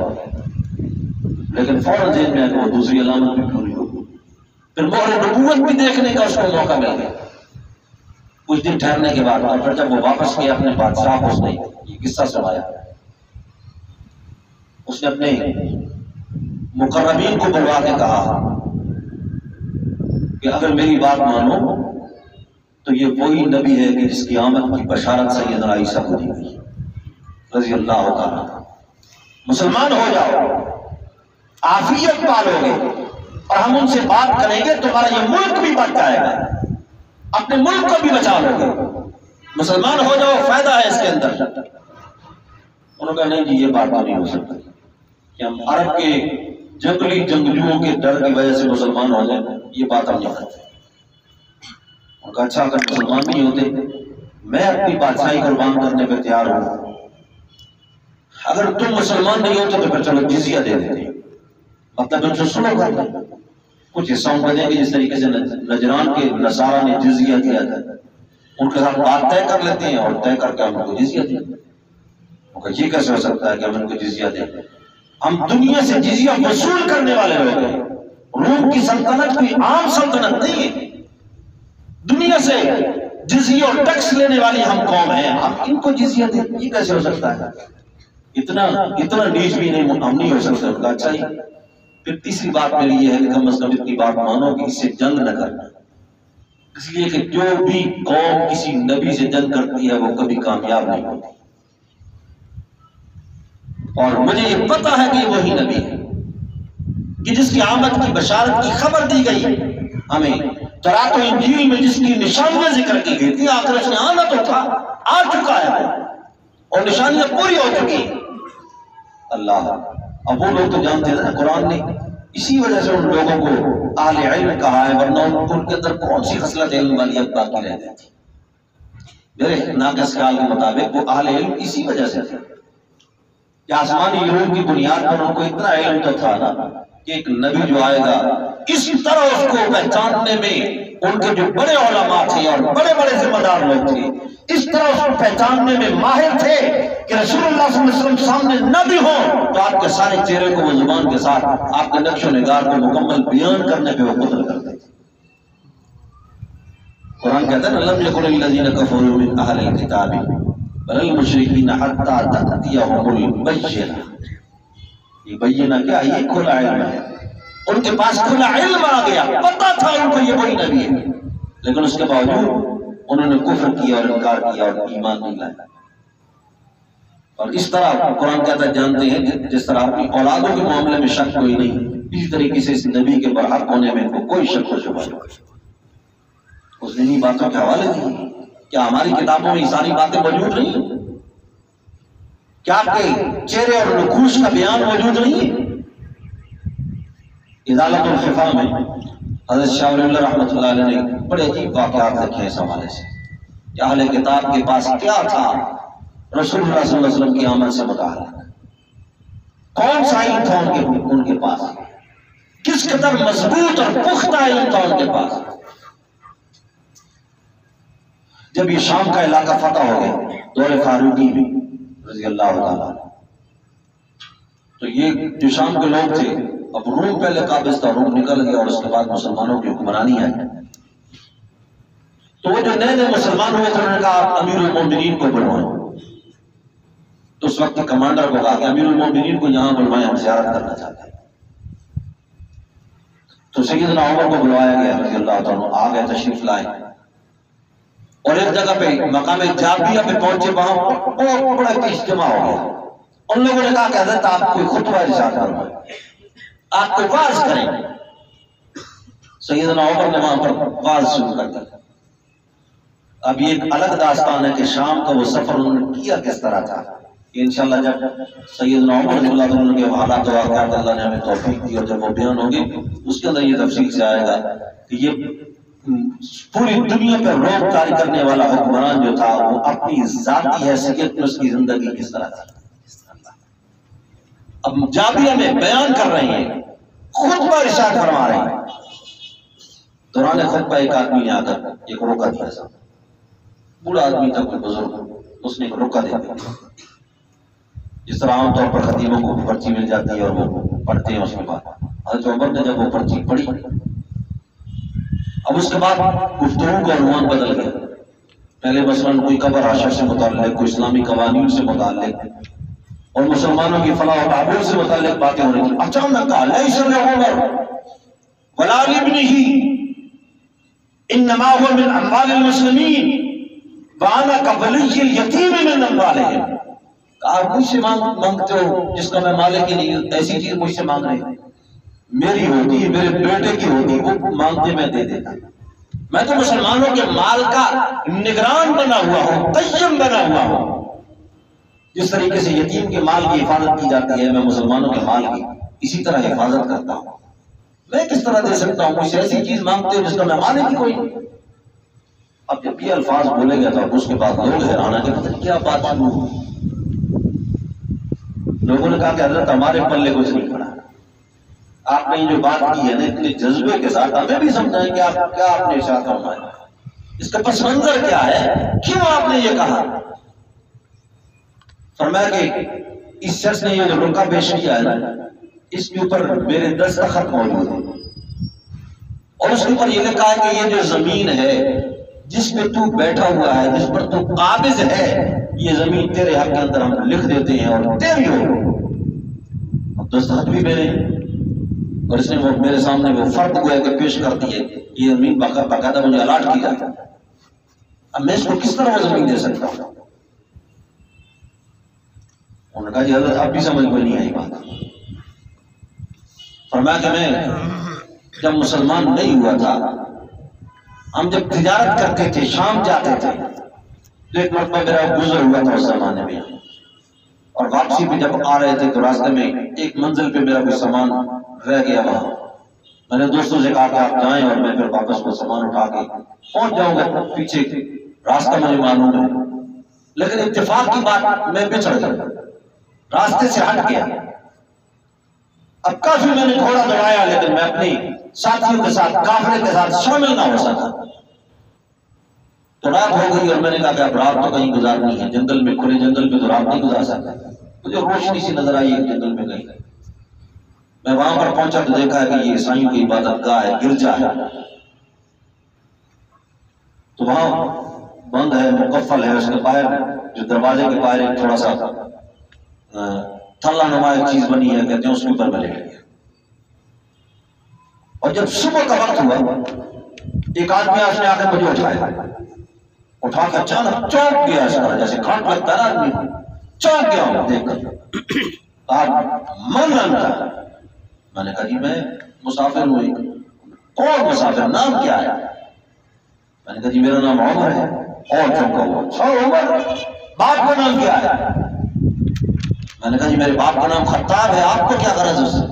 لیکن فوراً ذہن میں کہ وہ دوسری علامت بھی پوری ہو، پھر مہر نبوت بھی دیکھنے کا اس کو موقع مل گیا کچھ دن ٹھہرنے کے بعد۔ اور پھر جب وہ واپس گیا اپنے بادشاہ کو، اس نے یہ قصہ سنایا، اس نے اپنے مقربین کو بلوا کے کہا کہ اگر میری بات مانو تو یہ وہی نبی ہے کہ جس کی آمد کی بشارت سیدنا عیسیٰ کو دی گئی رضی اللہ تعالیٰ۔ مسلمان ہو جاؤ، عافیت پالو گے، اور ہم ان سے بات کریں گے، تمہارا یہ ملک بھی بچ جائے گا، اپنے ملک کو بھی بچا لو گے۔ مسلمان ہو جاؤ، فائدہ ہے اس کے اندر۔ انہوں نے کہا نہیں جی یہ بات نہیں ہو سکتی کہ ہم عرب کے جنگلی جنگجوؤں کے ڈر کی وجہ سے مسلمان ہو جائیں، یہ بات ہم نہیں کرتے۔ ان کا اچھا اگر مسلمان نہیں ہوتے میں اپنی بادشاہی قربان کرنے پہ تیار ہوں، اگر تم مسلمان نہیں ہوتے تو پھر چلو جزیہ دے دیتے، مطلب ان سے سنو کرتے کچھ حصہ ان کو دیں گے، جس طریقے سے نجران کے نصارہ نے جزیہ دیا تھا، ان کے ساتھ بات طے کر لیتے ہیں اور طے کر کے ہم کو جزیہ دیں۔ یہ کیسے ہو سکتا ہے کہ ہم ان کو جزیہ دیں؟ ہم دنیا سے جزیہ وصول کرنے والے لوگ ہیں، روم کی سلطنت کوئی عام سلطنت نہیں ہے، دنیا سے جزیہ اور ٹیکس لینے والی ہم قوم ہیں، ہم ان کو جزیہ دیں، یہ کیسے ہو سکتا ہے؟ اتنا نیچ بھی نہیں ہم نہیں ہو سکتے۔ ان کا اچھا ہی۔ پھر تیسری بات میری یہ ہے کہ کم از کم اتنی بات مانو کہ اس سے جنگ نہ کرنا، اس لیے کہ جو بھی قوم کسی نبی سے جنگ کرتی ہے وہ کبھی کامیاب نہیں ہوتی، اور مجھے یہ پتا ہے کہ یہ وہی نبی ہے کہ جس کی آمد کی بشارت کی خبر دی گئی ہمیں تورات و انجیل میں، جس کی نشانیاں ذکر کی گئی تھی، آخر اس نے آنا تو تھا، آ چکا ہے اور نشانیاں پوری ہو چکی ہیں۔ اللہ اب وہ لوگ تو جانتے ہیں نا، قرآن نے اسی وجہ سے ان لوگوں کو اہل علم کہا ہے، ورنہ ان کے اندر کون سی خصلت علم والی اب باقی رہ گئی تھی؟ میرے ناقص خیال کے مطابق وہ اہل علم اسی وجہ سے تھے کہ آسمانی علوم کی بنیاد پر ان کو اتنا علم تو تھا نا کہ ایک نبی جو آئے گا اس طرح اس کو پہچاننے میں ان کے جو بڑے علماء تھے اور بڑے بڑے ذمہ دار لوگ تھے، اس طرح اس کو پہچاننے میں ماہر تھے کہ رسول اللہ صلی اللہ علیہ وسلم سامنے نہ بھی ہوں تو آپ کے سارے چہرے کو وہ زبان کے ساتھ آپ کے نقش و نگار کو مکمل بیان کرنے پہ وہ قدر کرتے تھے۔ قرآن کہتا ہے لم یکن الذین کفروا من اہل الکتاب بل المشرکین حتی تأتیہم البینہ۔ یہ بینہ کیا ہے؟ یہ کھلا علم ہے، ان کے پاس کھلا علم آ گیا، پتا تھا ان کو یہ وہی نبی ہے، لیکن اس کے باوجود انہوں نے کفر کیا اور انکار کیا اور ایمان نہیں لایا۔ اور اس طرح قرآن کہتا ہے جانتے ہیں جس طرح اپنی اولادوں کے معاملے میں شک کوئی نہیں، اسی طریقے سے اس نبی کے برحق ہونے میں ان کو کوئی شک و شبہ نہیں۔ اس نے انہی باتوں کے حوالے دی، کیا ہماری کتابوں میں یہ ساری باتیں موجود نہیں ہیں؟ کیا آپ کے چہرے اور نقوش کا بیان موجود نہیں ہے؟ ازالت الخفا میں حضرت شاہ ولی اللہ رحمۃ اللہ علیہ نے بڑے عجیب واقعات لکھے اس حوالے سے کہ اہل کتاب کے پاس کیا تھا رسول اللہ صلی اللہ علیہ وسلم کی آمد سے متعلق، کون سا علم تھا ان کے پاس، کس قدر مضبوط اور پختہ علم تھا ان کے پاس. جب یہ شام کا علاقہ فتح ہو گیا دور فاروقی میں رضی اللہ تعالیٰ، تو یہ جو شام کے لوگ تھے، اب روم پہلے قابض تھا، روم نکل گیا اور اس کے بعد مسلمانوں کی حکمرانی آئی. تو وہ جو نئے نئے مسلمان ہوئے تھے انہوں نے کہا آپ امیر المومنین کو بلوائیں. تو اس وقت کمانڈر کو کہا کہ امیر المومنین کو یہاں بلوائیں، ہم زیارت کرنا چاہتے ہیں. تو سیدنا عمر کو بلوایا گیا رضی اللہ تعالیٰ، آ گئے، تشریف لائے، اور ایک جگہ پہ مقام جابیہ پہ پہنچے، وہاں بہت بڑا ایک اجتماع ہو گیا. ان لوگوں نے کہا کہ حضرت آپ کوئی خطبہ ارشاد فرمائیں، آپ کوئی واعظ کریں. سیدنا عمر نے وہاں پر واعظ شروع کر دیا. اب یہ ایک الگ داستان ہے کہ شام کا وہ سفر انہوں نے کیا کس طرح تھا. انشاءاللہ جب سیدنا عمر رضی اللہ عنہ کے حالات و واقعات اللہ نے ہمیں توفیق دی اور جب وہ بیان ہوگی اس کے اندر یہ تفصیل سے آئے گا کہ یہ پوری دنیا پہ روک جاری کرنے والا حکمران جو تھا وہ اپنی ذاتی حیثیت میں اس کی زندگی کس طرح تھی. اب جابیہ میں بیان کر رہے ہیں، خطبہ ارشاد فرما رہے ہیں. دوران خطبہ ایک آدمی نے آ کر ایک روکا دیا، سا بوڑھا آدمی تھا، کوئی بزرگ، اس نے ایک روکا دیا. جس طرح عام طور پر خطیبوں کو پرچی مل جاتی ہے اور وہ پڑھتے ہیں، اس کے بعد حضرت عمر نے جب وہ پرچی پڑھی، اب اس کے بعد گفتگو کا عنوان بدل گیا. پہلے مثلاً کوئی قبر حشر سے متعلق، کوئی اسلامی قوانین سے متعلق اور مسلمانوں کی فلاح و بہبود سے متعلق باتیں ہو رہی تھیں. اچانک کہا لیس لعمر ولا لابنہ انما هو من اموال المسلمین وانا كولی الیتیم من اموالهم. آپ مجھ سے مانگتے ہو جس کا میں مالک ہی نہیں، ایسی چیز مجھ سے مانگ رہے ہیں، میری ہوتی ہے، میرے بیٹے کی ہوتی، وہ مانگتے میں دے دیتا. میں تو مسلمانوں کے مال کا نگران بنا ہوا ہوں، قیم بنا ہوا ہوں. جس طریقے سے یتیم کے مال کی حفاظت کی جاتی ہے، میں مسلمانوں کے مال کی اسی طرح حفاظت کرتا ہوں. میں کس طرح دے سکتا ہوں؟ مجھ سے ایسی چیز مانگتے ہو جس کا میں مالک ہی کوئی نہیں. اب جب یہ الفاظ بولے گئے تو اس کے بعد لوگ حیران کہ پتہ کیا بات شروع ہوئی. لوگوں نے کہا کہ حضرت ہمارے پلے کچھ نہیں پڑا، آپ نے یہ جو بات کی ہے نا اتنے جذبے کے ساتھ، ہمیں بھی سمجھائیں کہ آپ کیا آپ نے ارشاد فرمایا، اس کا پس منظر کیا ہے، کیوں آپ نے یہ کہا. فرمایا کہ اس شخص نے یہ جو روکا پیش کیا ہے نا اس کے اوپر میرے دستخط موجود ہیں اور اس کے اوپر یہ لکھا ہے کہ یہ جو زمین ہے جس پہ تو بیٹھا ہوا ہے، جس پر تو قابض ہے، یہ زمین تیرے حق کے اندر ہم لکھ دیتے ہیں اور تیری ہو. اب دستخط بھی میرے، اور اس نے وہ میرے سامنے وہ فرد گویا کہ پیش کر دی ہے، یہ زمین باقاعدہ مجھے الاٹ کی جاتا ہے. اب میں اس کو کس طرح وہ زمین دے سکتا ہوں؟ انہوں نے کہا جی حضرت اب بھی سمجھ میں نہیں آئی بات. فرمایا کہ میں جب مسلمان نہیں ہوا تھا، ہم جب تجارت کرتے تھے، شام جاتے تھے، تو ایک مرتبہ میرا گزر ہوا تھا اس زمانے میں، اور واپسی پہ جب آ رہے تھے تو راستے میں ایک منزل پہ میرا کوئی سامان رہ گیا وہاں. میں نے دوستوں سے کہا کہ آپ جائیں اور میں پھر واپس وہ سامان اٹھا کے پہنچ جاؤں گا. پیچھے راستہ مجھے معلوم ہے، لیکن اتفاق کی بات میں بچڑ گیا، راستے سے ہٹ گیا. اب کافی میں نے گھوڑا دوڑایا لیکن میں اپنی ساتھیوں کے ساتھ، قافلے کے ساتھ شامل نہ ہو سکا. تو رات ہو گئی اور میں نے کہا کہ اب رات تو کہیں گزارنی ہے، جنگل میں، کھلے جنگل میں تو رات نہیں گزار سکتا. مجھے روشنی سی نظر آئی ایک جنگل میں گئی. میں وہاں پر پہنچا تو دیکھا ہے کہ یہ عیسائیوں کی عبادت گاہ ہے، گرجا ہے. تو وہاں بند ہے، مقفل ہے. اس کے باہر جو دروازے کے باہر ایک تھوڑا سا تھلا نما ایک چیز بنی ہے، کہتے ہیں اس کے اوپر میں لیٹ گیا. اور جب صبح کا وقت ہوا ایک آدمی اس نے آ کے مجھے اٹھا کے اچانک چونک گیا، اس طرح جیسے کھانٹ لگتا ہے نا آدمی، چونک گیا ہوں دیکھ کر. آپ من رنگتا. میں نے کہا جی میں مسافر ہوں. کون مسافر؟ نام کیا ہے؟ میں نے کہا جی میرا نام عمر ہے. اور چونکا ہوا. اچھا عمر، باپ کا نام کیا ہے؟ میں نے کہا جی میرے باپ کا نام خطاب ہے. آپ کو کیا غرض اس سے؟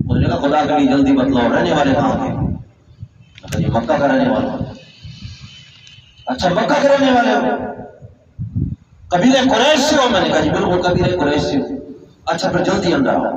مجھے کہا خدا کے لیے جلدی بتلاؤ، رہنے والے کہاں کے؟ میں کہا جی مکہ کا رہنے والا. اچھا مکہ کے رہنے والے ہو؟ قبیلہ قریش سے ہو؟ میں نے کہا جی بالکل قبیلہ قریش سے ہو. اچھا پھر جلدی اندر آؤ.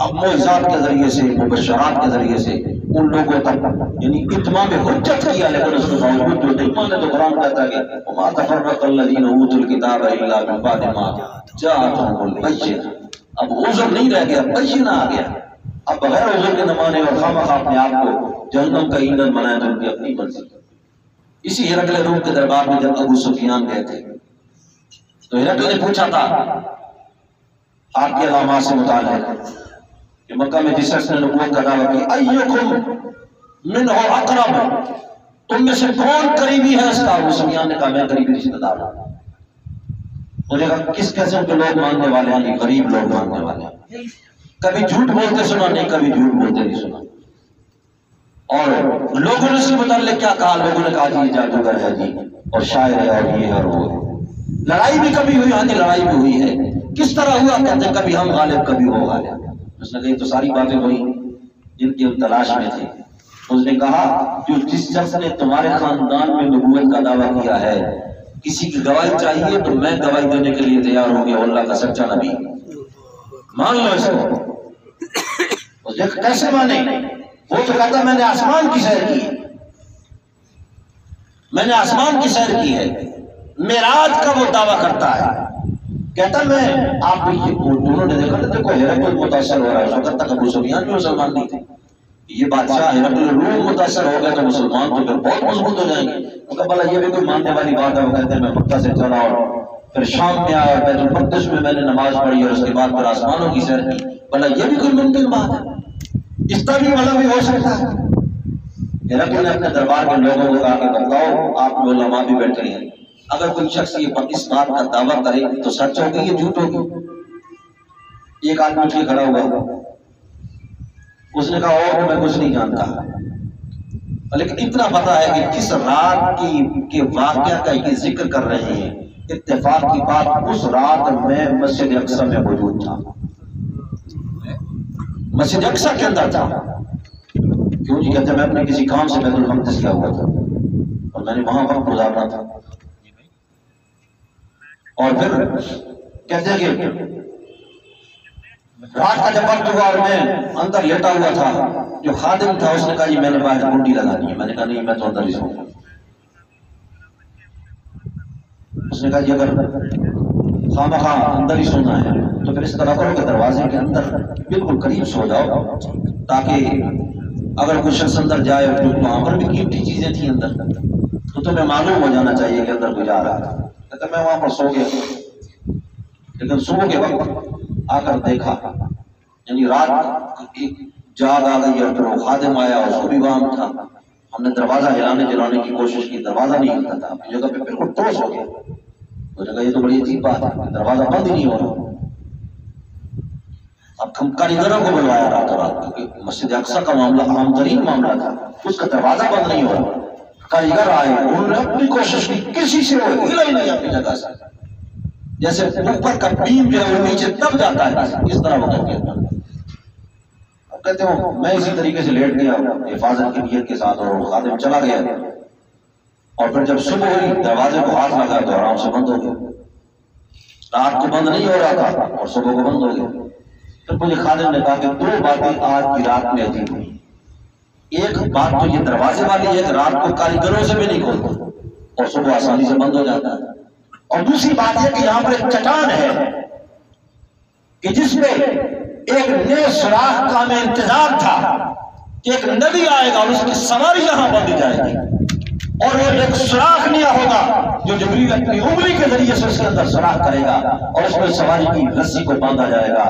اب معجزات کے ذریعے سے، مبشرات کے ذریعے سے ان لوگوں تک یعنی اتمام حجت کیا، لیکن اس کے باوجود جو نہیں مانے تو قرآن کہتا ہے کہ وما تفرق الذین اوتوا الکتاب الا من بعد ما جاءتهم البینہ۔ اب عذر نہیں رہ گیا، بینہ آ گیا۔ اب بغیر عذر کے نہ مانے اور خواہ اپنے آپ کو جہنم کا ایندھن بنائے تو ان کی اپنی مرضی۔ اسی ہرقل روم کے دربار میں جب ابو سفیان گئے تھے تو ہرقل نے پوچھا تھا آپ کے علامات سے متعلق کہ مکہ میں جس شخص نے نبوت کا دعویٰ کیا، ایکم منہ اقرب، تم میں سے کون قریبی ہے اس کا؟ ابو سفیان نے کہا میں قریبی رشتہ دار ہوں۔ انہوں نے کہا کس قسم کے لوگ ماننے والے ہیں؟ غریب لوگ ماننے والے ہیں، کبھی جھوٹ بولتے سنا نہیں، کبھی جھوٹ بولتے نہیں سنا۔ اور لوگوں نے اس کے متعلق کیا کہا؟ لوگوں نے کہا جی یہ جادوگر ہے جی، اور شاعر ہے، اور یہ ہے اور وہ ہے۔ لڑائی بھی کبھی ہوئی، ہاں جی لڑائی بھی ہوئی ہے۔ کس طرح ہوا؟ کہتے ہیں کبھی ہم غالب کبھی وہ غالب۔ اس نے کہا تو ساری باتیں ہوئی جن کی ہم تلاش میں تھے۔ اس نے کہا جو جس شخص نے تمہارے خاندان میں نبوت کا دعویٰ کیا ہے، کسی کی گواہی چاہیے تو میں گواہی دینے کے لیے تیار ہوں گی، اللہ کا سچا نبی، مان لو اس کو۔ کیسے مانے؟ وہ تو کہتا میں نے آسمان کی سیر کی ہے، میں نے آسمان کی سیر کی ہے، معراج کا وہ دعویٰ کرتا ہے۔ کہتا میں آپ دونوں نے دیکھا نا، دیکھو ہرقل متاثر ہو رہا ہے، اس وقت تک ابو سفیان بھی مسلمان نہیں تھے، یہ بادشاہ ہرقل روم متاثر ہو گئے تو مسلمان تو پھر بہت مضبوط ہو جائیں گے۔ ان کا بھلا یہ بھی کوئی ماننے والی بات ہے؟ وہ کہتے ہیں میں مکہ سے چلا اور پھر شام میں آیا، بیت المقدس میں میں نے نماز پڑھی اور اس کے بعد پھر آسمانوں کی سیر کی، بھلا یہ بھی کوئی ممکن بات ہے؟ اس کا بھی مطلب بھی ہو سکتا ہے؟ ہرقل نے اپنے دربار کے لوگوں کو کہا کہ بتلاؤ، آپ علماء بھی بیٹھے ہیں، اگر کوئی شخص اس بات کا دعویٰ کرے تو سچ ہوگی یا جھوٹ ہوگی؟ ایک آدمی اٹھ کے کھڑا ہوا، اس نے کہا اور میں کچھ نہیں جانتا، لیکن اتنا پتا ہے کہ کس رات کے واقعہ کا یہ ذکر کر رہے ہیں۔ اتفاق کی بات، اس رات میں مسجد اقصی میں موجود تھا، مسجد اقصی کے اندر تھا۔ کیوں جی؟ کہتے ہیں میں اپنے کسی کام سے بیت المقدس گیا ہوا تھا اور میں نے وہاں وقت گزارنا تھا، اور پھر کہتے ہیں کہ رات کا جب وقت ہوا اور میں اندر لیٹا ہوا تھا، جو خادم تھا اس نے کہا جی میں نے باہر کنڈی لگانی ہے۔ میں نے کہا نہیں، میں تو اندر ہی سوں گا۔ اس نے کہا جی اگر خواہ اندر ہی سونا ہے تو پھر اس طرح کرو کہ دروازے کے اندر بالکل قریب سو جاؤ، تاکہ اگر کوئی شخص اندر جائے، جو وہاں پر بھی قیمتی چیزیں تھیں اندر، تو تمہیں معلوم ہو جانا چاہیے کہ اندر کوئی جا رہا تھا۔ کہتا میں وہاں پر سو گیا، لیکن صبح کے وقت آ کر دیکھا، یعنی رات ایک جاگ آ گئی اور پھر وہ خادم آیا اور اس کو بھی وہاں تھا۔ ہم نے دروازہ ہلانے جلانے کی کوشش کی، دروازہ نہیں ہلتا تھا، اپنی جگہ پہ بالکل ٹھوس ہو گیا۔ اس نے کہا یہ تو بڑی عجیب بات ہے، دروازہ بند ہی نہیں ہو رہا۔ اب ہم کاریگروں کو بلوایا راتوں رات، کیونکہ مسجد اقصی کا معاملہ عام ترین معاملہ تھا، اس کا دروازہ بند نہیں ہو رہا۔ کاریگر آئے، انہوں نے اپنی کوشش کی، کسی سے وہ ہلا ہی نہیں اپنی جگہ سے، جیسے اوپر کا بیم جو ہے وہ نیچے دب جاتا ہے، اس طرح وہ کر کے کہتے ہو میں اسی طریقے سے لیٹ گیا حفاظت کی نیت کے ساتھ، اور خادم چلا گیا، اور پھر جب صبح ہوئی دروازے کو ہاتھ لگا تو آرام سے بند ہو گیا۔ رات کو بند نہیں ہو رہا تھا اور صبح کو بند ہو گیا۔ پھر مجھے خادم نے کہا کہ دو باتیں آج کی رات میں عجیب ہوئی، ایک بات تو یہ دروازے والی ہے کہ رات کو کاریگروں سے بھی نہیں کھولتا اور صبح آسانی سے بند ہو جاتا ہے، اور دوسری بات یہ کہ یہاں پر ایک چٹان ہے کہ جس میں ایک نئے سوراخ کا ہمیں انتظار تھا کہ ایک نبی آئے گا اور اس کی سواری یہاں بندھی جائے گی، اور وہ ایک سوراخ نیا ہوگا جو جبریل اپنی انگلی کے ذریعے سے اس کے اندر سوراخ کرے گا اور اس میں سواری کی رسی کو باندھا جائے گا۔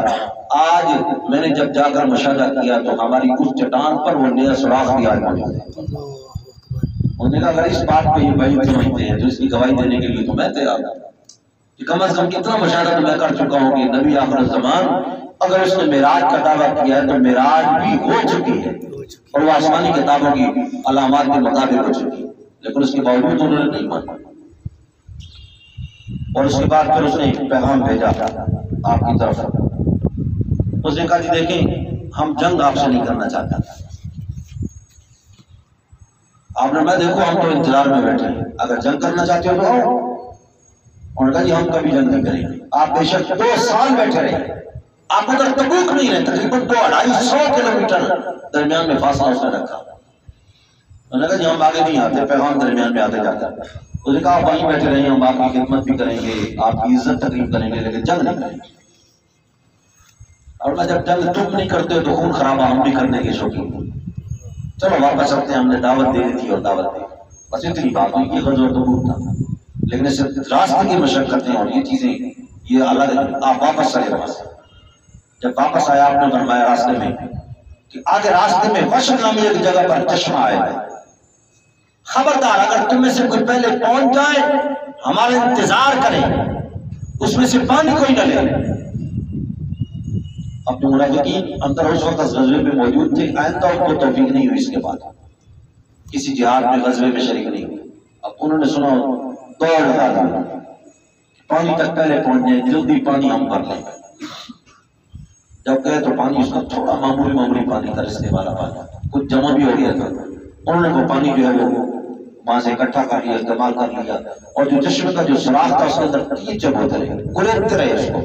آج میں نے جب جا کر مشاہدہ کیا تو ہماری اس چٹان پر وہ نیا سوراخ بھی آج موجود ہے۔ انہوں نے کہا اگر اس بات کو یہ بھائی سمجھتے ہیں تو اس کی گواہی دینے کے لیے تو میں تیار ہوں کہ کم از کم کتنا مشاہدہ تو میں کر چکا ہوں کہ نبی آخر الزمان اگر اس نے معراج کا دعویٰ کیا ہے تو معراج بھی ہو چکی ہے اور وہ آسمانی کتابوں کی علامات کے مطابق ہو چکی ہے، لیکن اس کے باوجود انہوں نے نہیں مانا۔ اور اس کے بعد پھر اس نے پیغام بھیجا آپ کی طرف، اس نے کہا جی دیکھیں ہم جنگ آپ سے نہیں کرنا چاہتے۔ آپ نے میں دیکھو ہم تو انتظار میں بیٹھے ہیں، اگر جنگ کرنا چاہتے ہو تو آؤ۔ انہوں نے کہا جی ہم کبھی جنگ نہیں کریں گے، آپ بے شک 2 سال بیٹھے رہے آپ ادھر تبوک نہیں رہے، تقریباً 200-250 کلومیٹر درمیان میں فاصلہ اس نے رکھا۔ انہوں نے کہا جی ہم آگے نہیں آتے، پیغام درمیان میں آتے جاتے۔ اس نے کہا آپ وہیں بیٹھے رہیں، ہم آپ کی خدمت بھی کریں گے، آپ کی عزت تقریب کریں گے، لیکن جنگ نہیں کریں گے۔ اور میں جب جنگ تم نہیں کرتے ہو تو خون خرابہ ہم بھی کرنے کے شوقین۔ چلو واپس چلتے ہیں، ہم نے دعوت دے دی تھی اور دعوت دی، بس اتنی بات ہوئی کہ غزوہ تبوک تھا، لیکن اس راستے کی مشقتیں اور یہ چیزیں یہ الگ ہے۔ آپ واپس چلے وہاں سے۔ جب واپس آیا آپ نے فرمایا راستے میں کہ آگے راستے میں وشم نامی ایک جگہ پر چشمہ آئے گا، خبردار اگر تم میں سے کوئی پہلے پہنچ جائے ہمارا انتظار کریں، اس میں سے پانی کوئی نہ لے۔ اپنے منافقین اندر اس وقت غزوے میں موجود تھے، آئندہ ان کو توفیق نہیں ہوئی اس کے بعد کسی جہاد میں غزوے میں شریک نہیں ہوئی۔ اب انہوں نے سنا دوڑ لگا دی، پانی تک پہلے پہنچ جائے، جلدی پانی ہم بھر لیں۔ جب گئے تو پانی اس کا تھوڑا معمولی پانی تھا، رسنے والا پانی کچھ جمع بھی ہو گیا تھا۔ انہوں نے وہ پانی جو ہے وہ وہاں سے اکٹھا کر لیا، استعمال کر لیا، اور جو چشمے کا جو سوراخ تھا اس کے اندر کیچڑ ہوتے رہے، گریدتے رہے اس کو،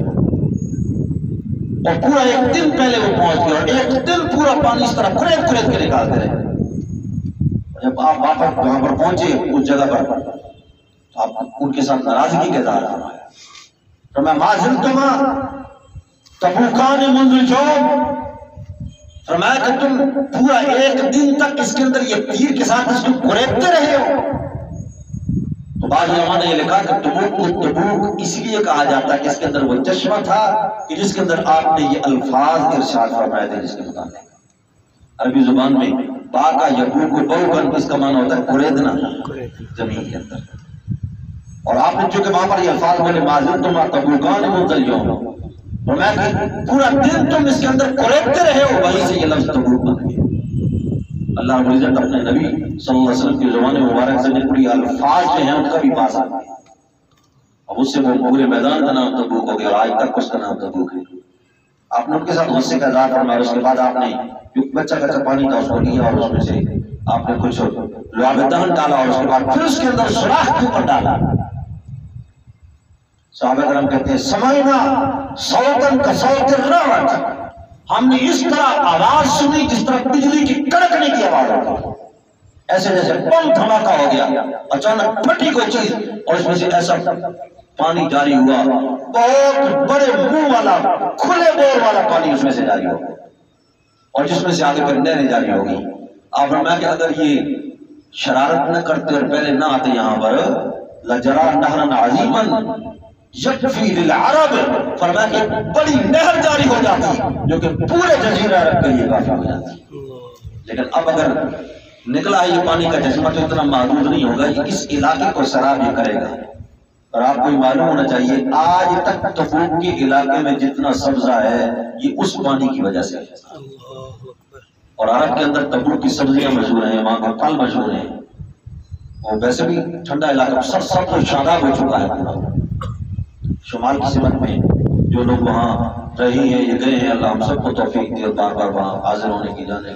اور پورا ایک دن پہلے وہ پہنچ گیا اور ایک دن پورا پانی اس طرح گرید کے نکالتے رہے۔ جب آپ واپس وہاں پر پہنچے اس جگہ پر تو آپ ان کے ساتھ ناراضگی کا اظہار فرمایا، فرمایا ما زلتما تبوکان منذ اليوم، فرمایا کہ تم پورا ایک دن تک اس کے اندر یہ تیر کے ساتھ اس کو گریدتے رہے ہو۔ تو بعض علماء نے یہ لکھا کہ تبوک کو تبوک اس لیے کہا جاتا ہے کہ اس کے اندر وہ چشمہ تھا کہ جس کے اندر آپ نے یہ الفاظ ارشاد فرمائے تھے، جس کے مطابق عربی زبان میں با کا یبوک کو بوکن اس کا معنی ہوتا ہے گریدنا زمین کے اندر، اور آپ نے چونکہ وہاں پر یہ الفاظ بولے ما زلتما تبوکان منذ اليوم، فرمایا کہ پورا دن تم اس کے اندر گریدتے رہے ہو، وہیں سے یہ لفظ تبوک بن گیا۔ اللہ رب العزت اپنے نبی صلی اللہ علیہ وسلم کی زبان مبارک سے نکلی الفاظ جو ہیں ان کا بھی باز آتا ہے، اب اس سے وہ پورے میدان کا نام تبوک ہو گیا اور آج تک اس کا نام تبوک ہے۔ آپ نے ان کے ساتھ غصے کا اظہار فرمایا، اس کے بعد آپ نے جو کچا پانی تھا اس کو لیا اور اس میں سے آپ نے کچھ لعاب دہن ڈالا اور اس کے بعد پھر اس کے اندر سوراخ کے اوپر ڈالا۔ صحابہ کرام کہتے ہیں سمعنا صوتاً کصوت الرعد، ہم نے اس طرح آواز سنی جس طرح بجلی کی کڑکنے کی آواز ہوتی، ایسے جیسے بم دھماکہ ہو گیا، اچانک پھٹی کوئی چیز اور اس میں سے ایسا پانی جاری ہوا، بہت بڑے منہ والا کھلے بور والا پانی اس میں سے جاری ہو، اور جس میں سے آگے پھر نہریں جاری ہو گئی۔ آپ فرمایا کہ اگر یہ شرارت نہ کرتے اور پہلے نہ آتے یہاں پر لجرا نہرا عظیما یکفی للعرب، فرمایا کہ بڑی نہر جاری ہو جاتی جو کہ پورے جزیرہ عرب کے لیے کافی ہو جاتی، لیکن اب اگر نکلا ہے یہ پانی کا چشمہ تو اتنا محدود نہیں ہوگا، یہ اس علاقے کو سراب یہ کرے گا۔ اور آپ کو معلوم ہونا چاہیے آج تک تبوک کے علاقے میں جتنا سبزہ ہے یہ اس پانی کی وجہ سے ہے، اور عرب کے اندر تبوک کی سبزیاں مشہور ہیں، وہاں کے پھل مشہور ہیں، وہ ویسے بھی ٹھنڈا علاقہ سب کو شاداب ہو چکا ہے پورا۔ شمال کی سمت میں جو لوگ وہاں رہی ہیں یہ گئے ہیں، اللہ ہم سب کو توفیق دے اور بار بار وہاں حاضر ہونے کی جانے۔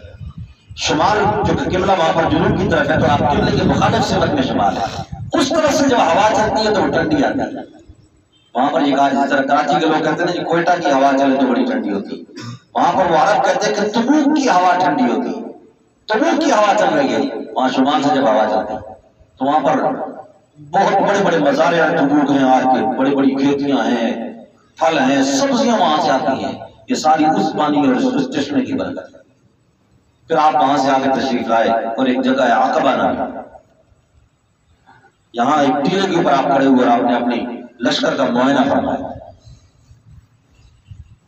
شمال جو کہ قبلہ وہاں پر جنوب کی طرف ہے تو آپ قبلے کے مخالف سمت میں شمال ہے، اس طرف سے جب ہوا چلتی ہے تو وہ ٹھنڈی آتی ہے۔ وہاں پر یہ کہا جس طرح کراچی کے لوگ کہتے ہیں کہ کوئٹہ کی ہوا چلے تو بڑی ٹھنڈی ہوتی، وہاں پر وہ عرب کہتے ہیں کہ تبوک کی ہوا ٹھنڈی ہوتی، تبوک کی ہوا چل رہی ہے وہاں شمال سے جب ہوا چلتی تو وہاں پر بہت بڑے بڑے مزارع تبوک ہیں، آج کے بڑی بڑی کھیتیاں ہیں، پھل ہیں، سبزیاں وہاں سے آتی ہیں، یہ ساری اس پانی اور اس چشمے کی برکت ہے۔ پھر آپ وہاں سے آگے تشریف لائے اور ایک جگہ ہے عقبہ نام، یہاں ایک ٹیلے کے اوپر آپ کھڑے ہوئے اور آپ نے اپنی لشکر کا معائنہ فرمایا،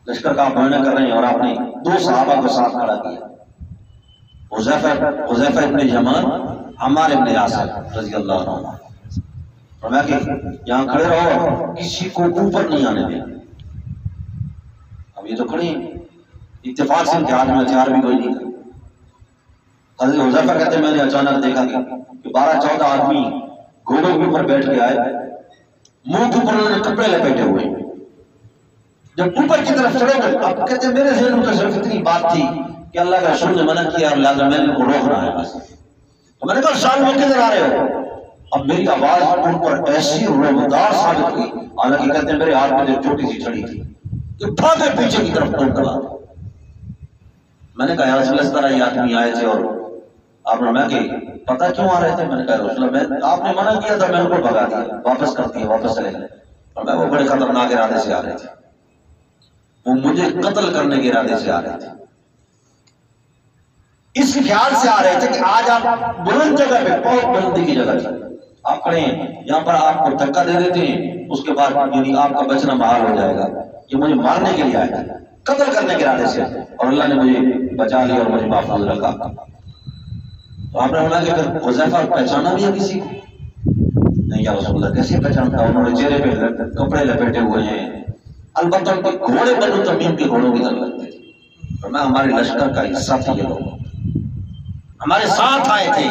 لشکر کا آپ معائنہ کر رہے ہیں اور آپ نے دو صحابہ کو ساتھ کھڑا کیا، حذیفہ ابن یمان، عمار ابن یاسر رضی اللہ عنہ، فرمایا کہ یہاں کھڑے رہو، کسی کو اوپر نہیں آنے دیں۔ اب یہ تو کھڑے ہیں، اتفاق سے ان کے ہاتھ میں ہتھیار بھی کوئی نہیں تھا۔ حضرت حذیفہ کہتے ہیں میں نے اچانک دیکھا کہ 12-14 آدمی گھوڑوں کے اوپر بیٹھ کے آئے، منہ کے اوپر انہوں نے کپڑے لپیٹے ہوئے، جب اوپر کی طرف چڑھے گئے اب کہتے ہیں میرے ذہن میں تو صرف اتنی بات تھی کہ اللہ کا رسول نے منع کیا اور لہٰذا میں نے ان کو روکنا ہے بس، تو میں نے کہا سال وہ کدھر آ رہے ہو؟ اب میری آواز ان پر ایسی رودار ثابت ہوئی، حالانکہ کہتے ہیں میرے ہاتھ میں جو چھوٹی سی چھڑی تھی کہ بھاگے پیچھے کی طرف توپ ڈالا۔ میں نے کہا یا رسول اللہ اس طرح یہ آدمی آئے تھے اور آپ نے میں کہ پتہ کیوں آ رہے تھے؟ میں نے کہا رسول اللہ آپ نے منع کیا تھا، میں ان کو بھگا دیا، واپس کر دیا، واپس چلے گئے۔ اور میں وہ بڑے خطرناک ارادے سے آ رہے تھے، وہ مجھے قتل کرنے کے ارادے سے آ رہے تھے، اس خیال سے آ رہے تھے کہ آج آپ بلند جگہ پہ، بہت بلندی کی جگہ تھی، آپ کھڑے ہیں یہاں پر، آپ کو دھکا دے دیتے ہیں، اس کے بعد یعنی آپ کا بچنا محال ہو جائے گا۔ یہ مجھے مارنے کے لیے آئے تھے، قتل کرنے کے ارادے سے، اور اللہ نے مجھے بچا لیا اور مجھے محفوظ رکھا۔ تو آپ نے بولا کہ اگر حذیفہ پہچانا بھی ہے کسی کو؟ نہیں یا رسول اللہ کیسے پہچانتا؟ انہوں نے چہرے پہ کپڑے لپیٹے ہوئے ہیں، البتہ ان کے گھوڑے بنو تمیم کے گھوڑوں کی طرح لگتے تھے، اور میں ہمارے لشکر کا حصہ تھا، یہ لوگ ہمارے ساتھ آئے تھے،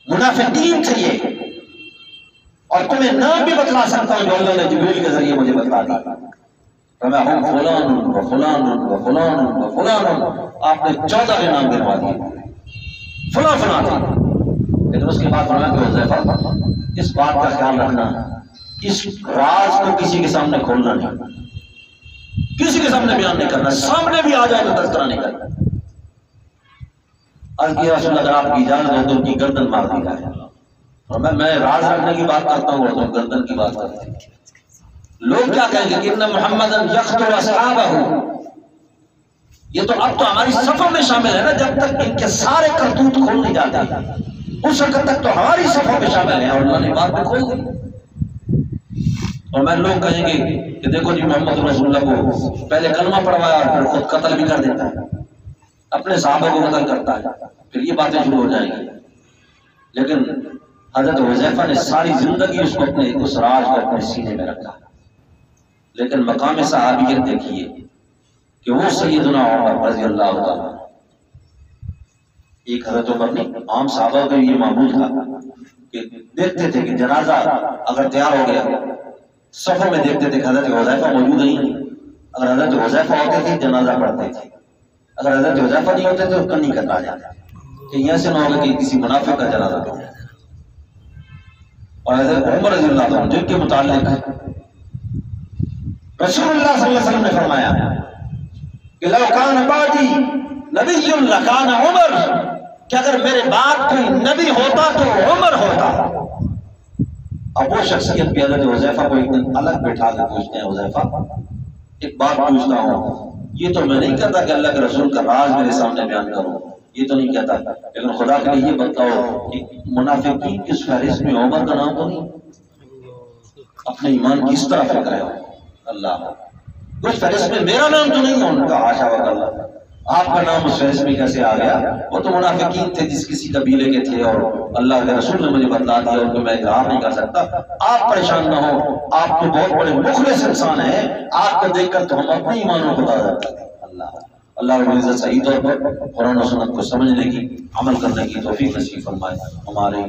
منافقین تھے یہ، اور تمہیں نام بھی بتلا سکتا ہوں جو اللہ نے جبریل کے ذریعے مجھے بتلا دی، میں ہوں فلان و فلان و فلان و فلان، آپ نے 14 کے نام گنوا دیے، فلاں فلاں تھا۔ لیکن اس کے بعد فرمایا کہ حذیفہ اس بات کا خیال رکھنا، اس راز کو کسی کے سامنے کھولنا نہیں، کسی کے سامنے بیان نہیں کرنا، سامنے بھی آ جائے تو تذکرہ نہیں کرنا۔ عرض کیا رسول اللہ اگر آپ کی اجازت ہو تو ان کی گردن مار دی جائے، اور میں راز رکھنے کی بات کرتا ہوں اور تم گردن کی بات کرتے ہیں۔ لوگ کیا کہیں گے کہ ان محمدًا یقتل اصحابہ، یہ تو اب تو ہماری صفوں میں شامل ہے نا، جب تک ان کے سارے کرتوت کھول نہیں جاتے اس وقت تک تو ہماری صفوں میں شامل ہیں، اور اللہ نے بات میں کھول دی۔ اور میں لوگ کہیں گے کہ دیکھو جی محمد رسول اللہ کو پہلے کلمہ پڑھوایا اور پھر خود قتل بھی کر دیتا ہے، اپنے صحابہ کو قتل کرتا ہے، پھر یہ باتیں شروع ہو جائیں گی۔ لیکن حضرت حذیفہ نے ساری زندگی اس کو اپنے اس راز کو اپنے سینے میں رکھا، لیکن مقام صحابیت دیکھیے کہ وہ سیدنا عمر رضی اللہ عنہ، ایک حضرت عمر نے عام صحابہ کو یہ معمول تھا کہ دیکھتے تھے کہ جنازہ اگر تیار ہو گیا، صفوں میں دیکھتے تھے کہ حضرت حذیفہ موجود نہیں، اگر حضرت حذیفہ ہوتے تھے جنازہ پڑھتے تھے، اگر حضرت حذیفہ نہیں ہوتے تو کنی کرنا جاتا کہ یہاں سے نہ ہوگا کہ کسی منافق کا جنازہ پڑھ جائے۔ اور حضرت عمر رضی اللہ عنہ جن کے متعلق رسول اللہ صلی اللہ علیہ وسلم نے فرمایا کہ لو کان بعدی نبی لکان عمر، کہ اگر میرے بعد کوئی نبی ہوتا تو عمر ہوتا۔ اب وہ شخصیت بھی حضرت حذیفہ کو ایک دن الگ بیٹھا کے پوچھتے ہیں، حذیفہ ایک بات پوچھتا ہوں، یہ تو میں نہیں کہتا کہ اللہ کے رسول کا راز میرے سامنے بیان کروں، یہ تو نہیں کہتا، لیکن خدا کے لیے یہ بتاؤ کہ منافقین کی فہرست میں عمر کا نام تو نہیں؟ اپنے ایمان کی اس طرح فکر ہے اللہ، اس فہرست میں میرا نام تو نہیں ہے؟ ان کا حاشا وکلا، آپ کا نام اس فہرست میں کیسے آ گیا؟ وہ تو منافقین تھے جس کسی قبیلے کے تھے، اور اللہ کے رسول نے مجھے بتلا دیا، ان کو میں اقرار نہیں کر سکتا۔ آپ پریشان نہ ہو، آپ تو بہت بڑے مخلص انسان ہیں، آپ کو دیکھ کر تو ہم اپنے ایمانوں کو بتا دیتے ہیں۔ اللہ رب العزت صحیح طور پر قرآن و سنت کو سمجھنے کی، عمل کرنے کی توفیق نصیب فرمائے۔ ہمارے